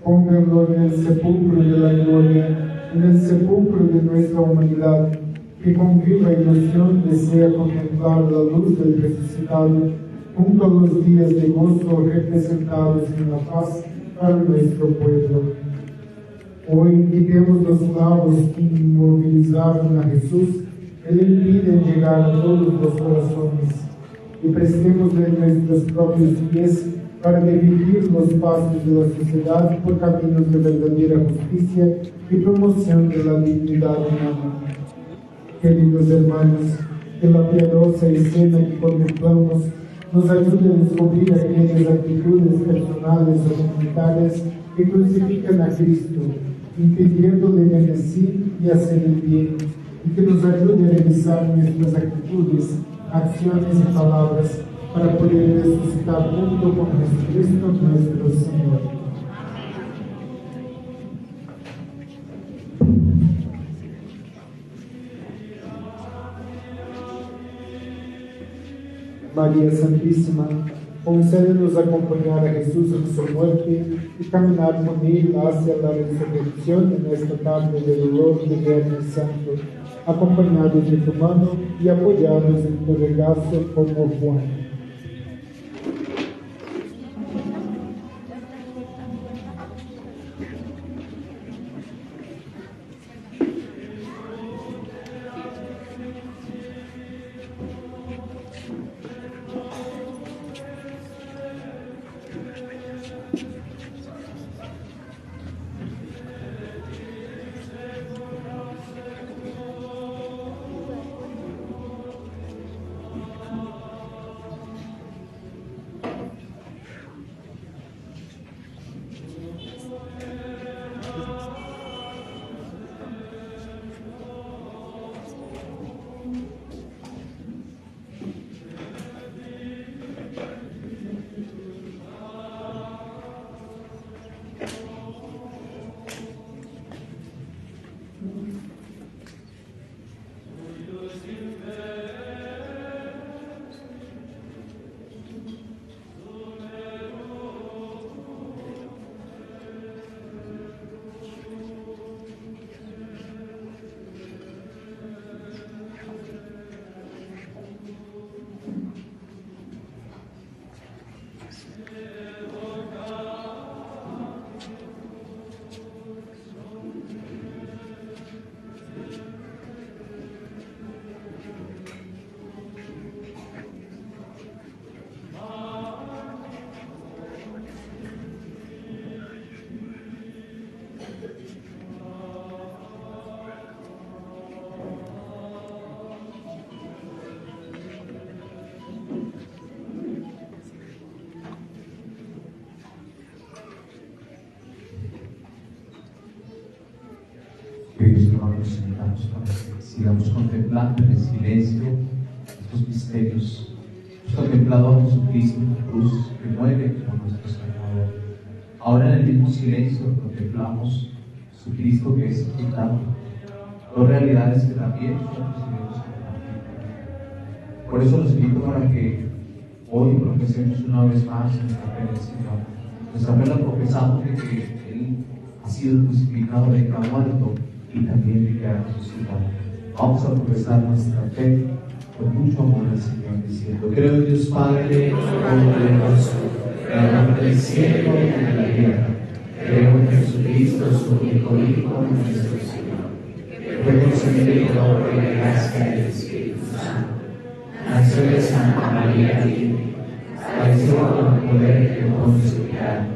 Pónganlo en el sepulcro de la gloria, en el sepulcro de nuestra humanidad, que con viva ilusión desea contemplar la luz del resucitado, junto a los días de gozo representados en la paz para nuestro pueblo. Hoy quitemos los clavos que inmovilizaron a Jesús, que le impiden llegar a todos los corazones, y prestémosle nuestros propios pies para dirigir los pasos de la sociedad por caminos de verdadera justicia y promoción de la dignidad humana. Queridos hermanos, que la piadosa escena que contemplamos nos ayude a descubrir aquellas actitudes personales o comunitarias que crucifican a Cristo, impidiéndole bendecir y hacer el bien, y que nos ayude a revisar nuestras actitudes, acciones y palabras para poder resucitar junto con Jesucristo nuestro Señor. María Santísima, concédenos acompañar a Jesús en su muerte y caminar con Él hacia la resurrección en esta tarde de dolor de Viernes Santo, acompañados de tu mano y apoyados en tu regazo como Juan. Queridos hermanos, invitamos para que sigamos contemplando en el silencio estos misterios. Hemos contemplado a Jesucristo en la cruz que muere como nuestro Salvador. Ahora en el mismo silencio contemplamos a Jesucristo que es sepultado. Dos realidades que también nosotros debemos compartir. Por eso los invito para que hoy profesemos una vez más nuestra fe en el Señor. Nuestra fe la profesamos de que Él ha sido crucificado, de que ha muerto y también de que ha resucitado. Vamos a profesar nuestra fe con mucho amor al Señor, diciendo: creo en Dios Padre Todopoderoso, Creador del cielo y de la tierra. Creo en Jesucristo, su único Hijo, nuestro Señor, que fue concebido por la gracia del Espíritu Santo. Nació de Santa María Virgen, padeció con el poder de Poncio Pilato,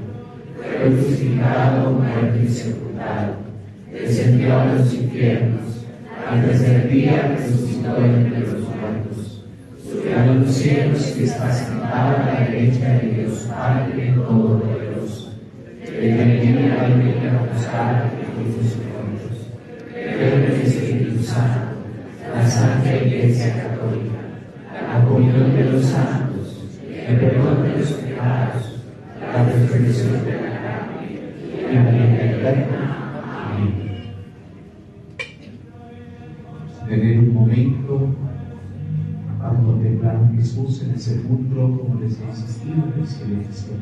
fue crucificado, muerto y sepultado. descendió a los infiernos, al tercer día resucitó entre los muertos, subió a los cielos y está sentado a la derecha de Dios Padre Todopoderoso. De venir a venir a buscar a los muertos. Creo en el Espíritu Santo, la Santa Iglesia Católica, la comunión de los santos, el perdón de los pecados, la resurrección de la carne y la vida eterna. Amén. Tener un momento para contemplar a Jesús en el sepulcro, como les he insistido, en el silencio.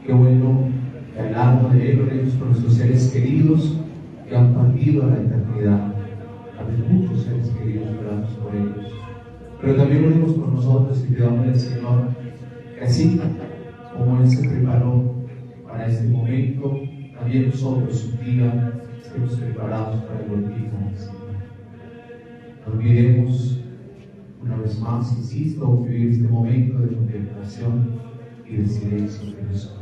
Qué bueno que al lado de Él oremos por nuestros seres queridos que han partido a la eternidad. Hay muchos seres queridos, oramos por ellos. Pero también oremos por nosotros y pidamos al Señor que así como Él se preparó para este momento, también nosotros un día estemos preparados para el bautismo del Señor. No olvidemos, una vez más, insisto, vivir este momento de contemplación y de silencio que nos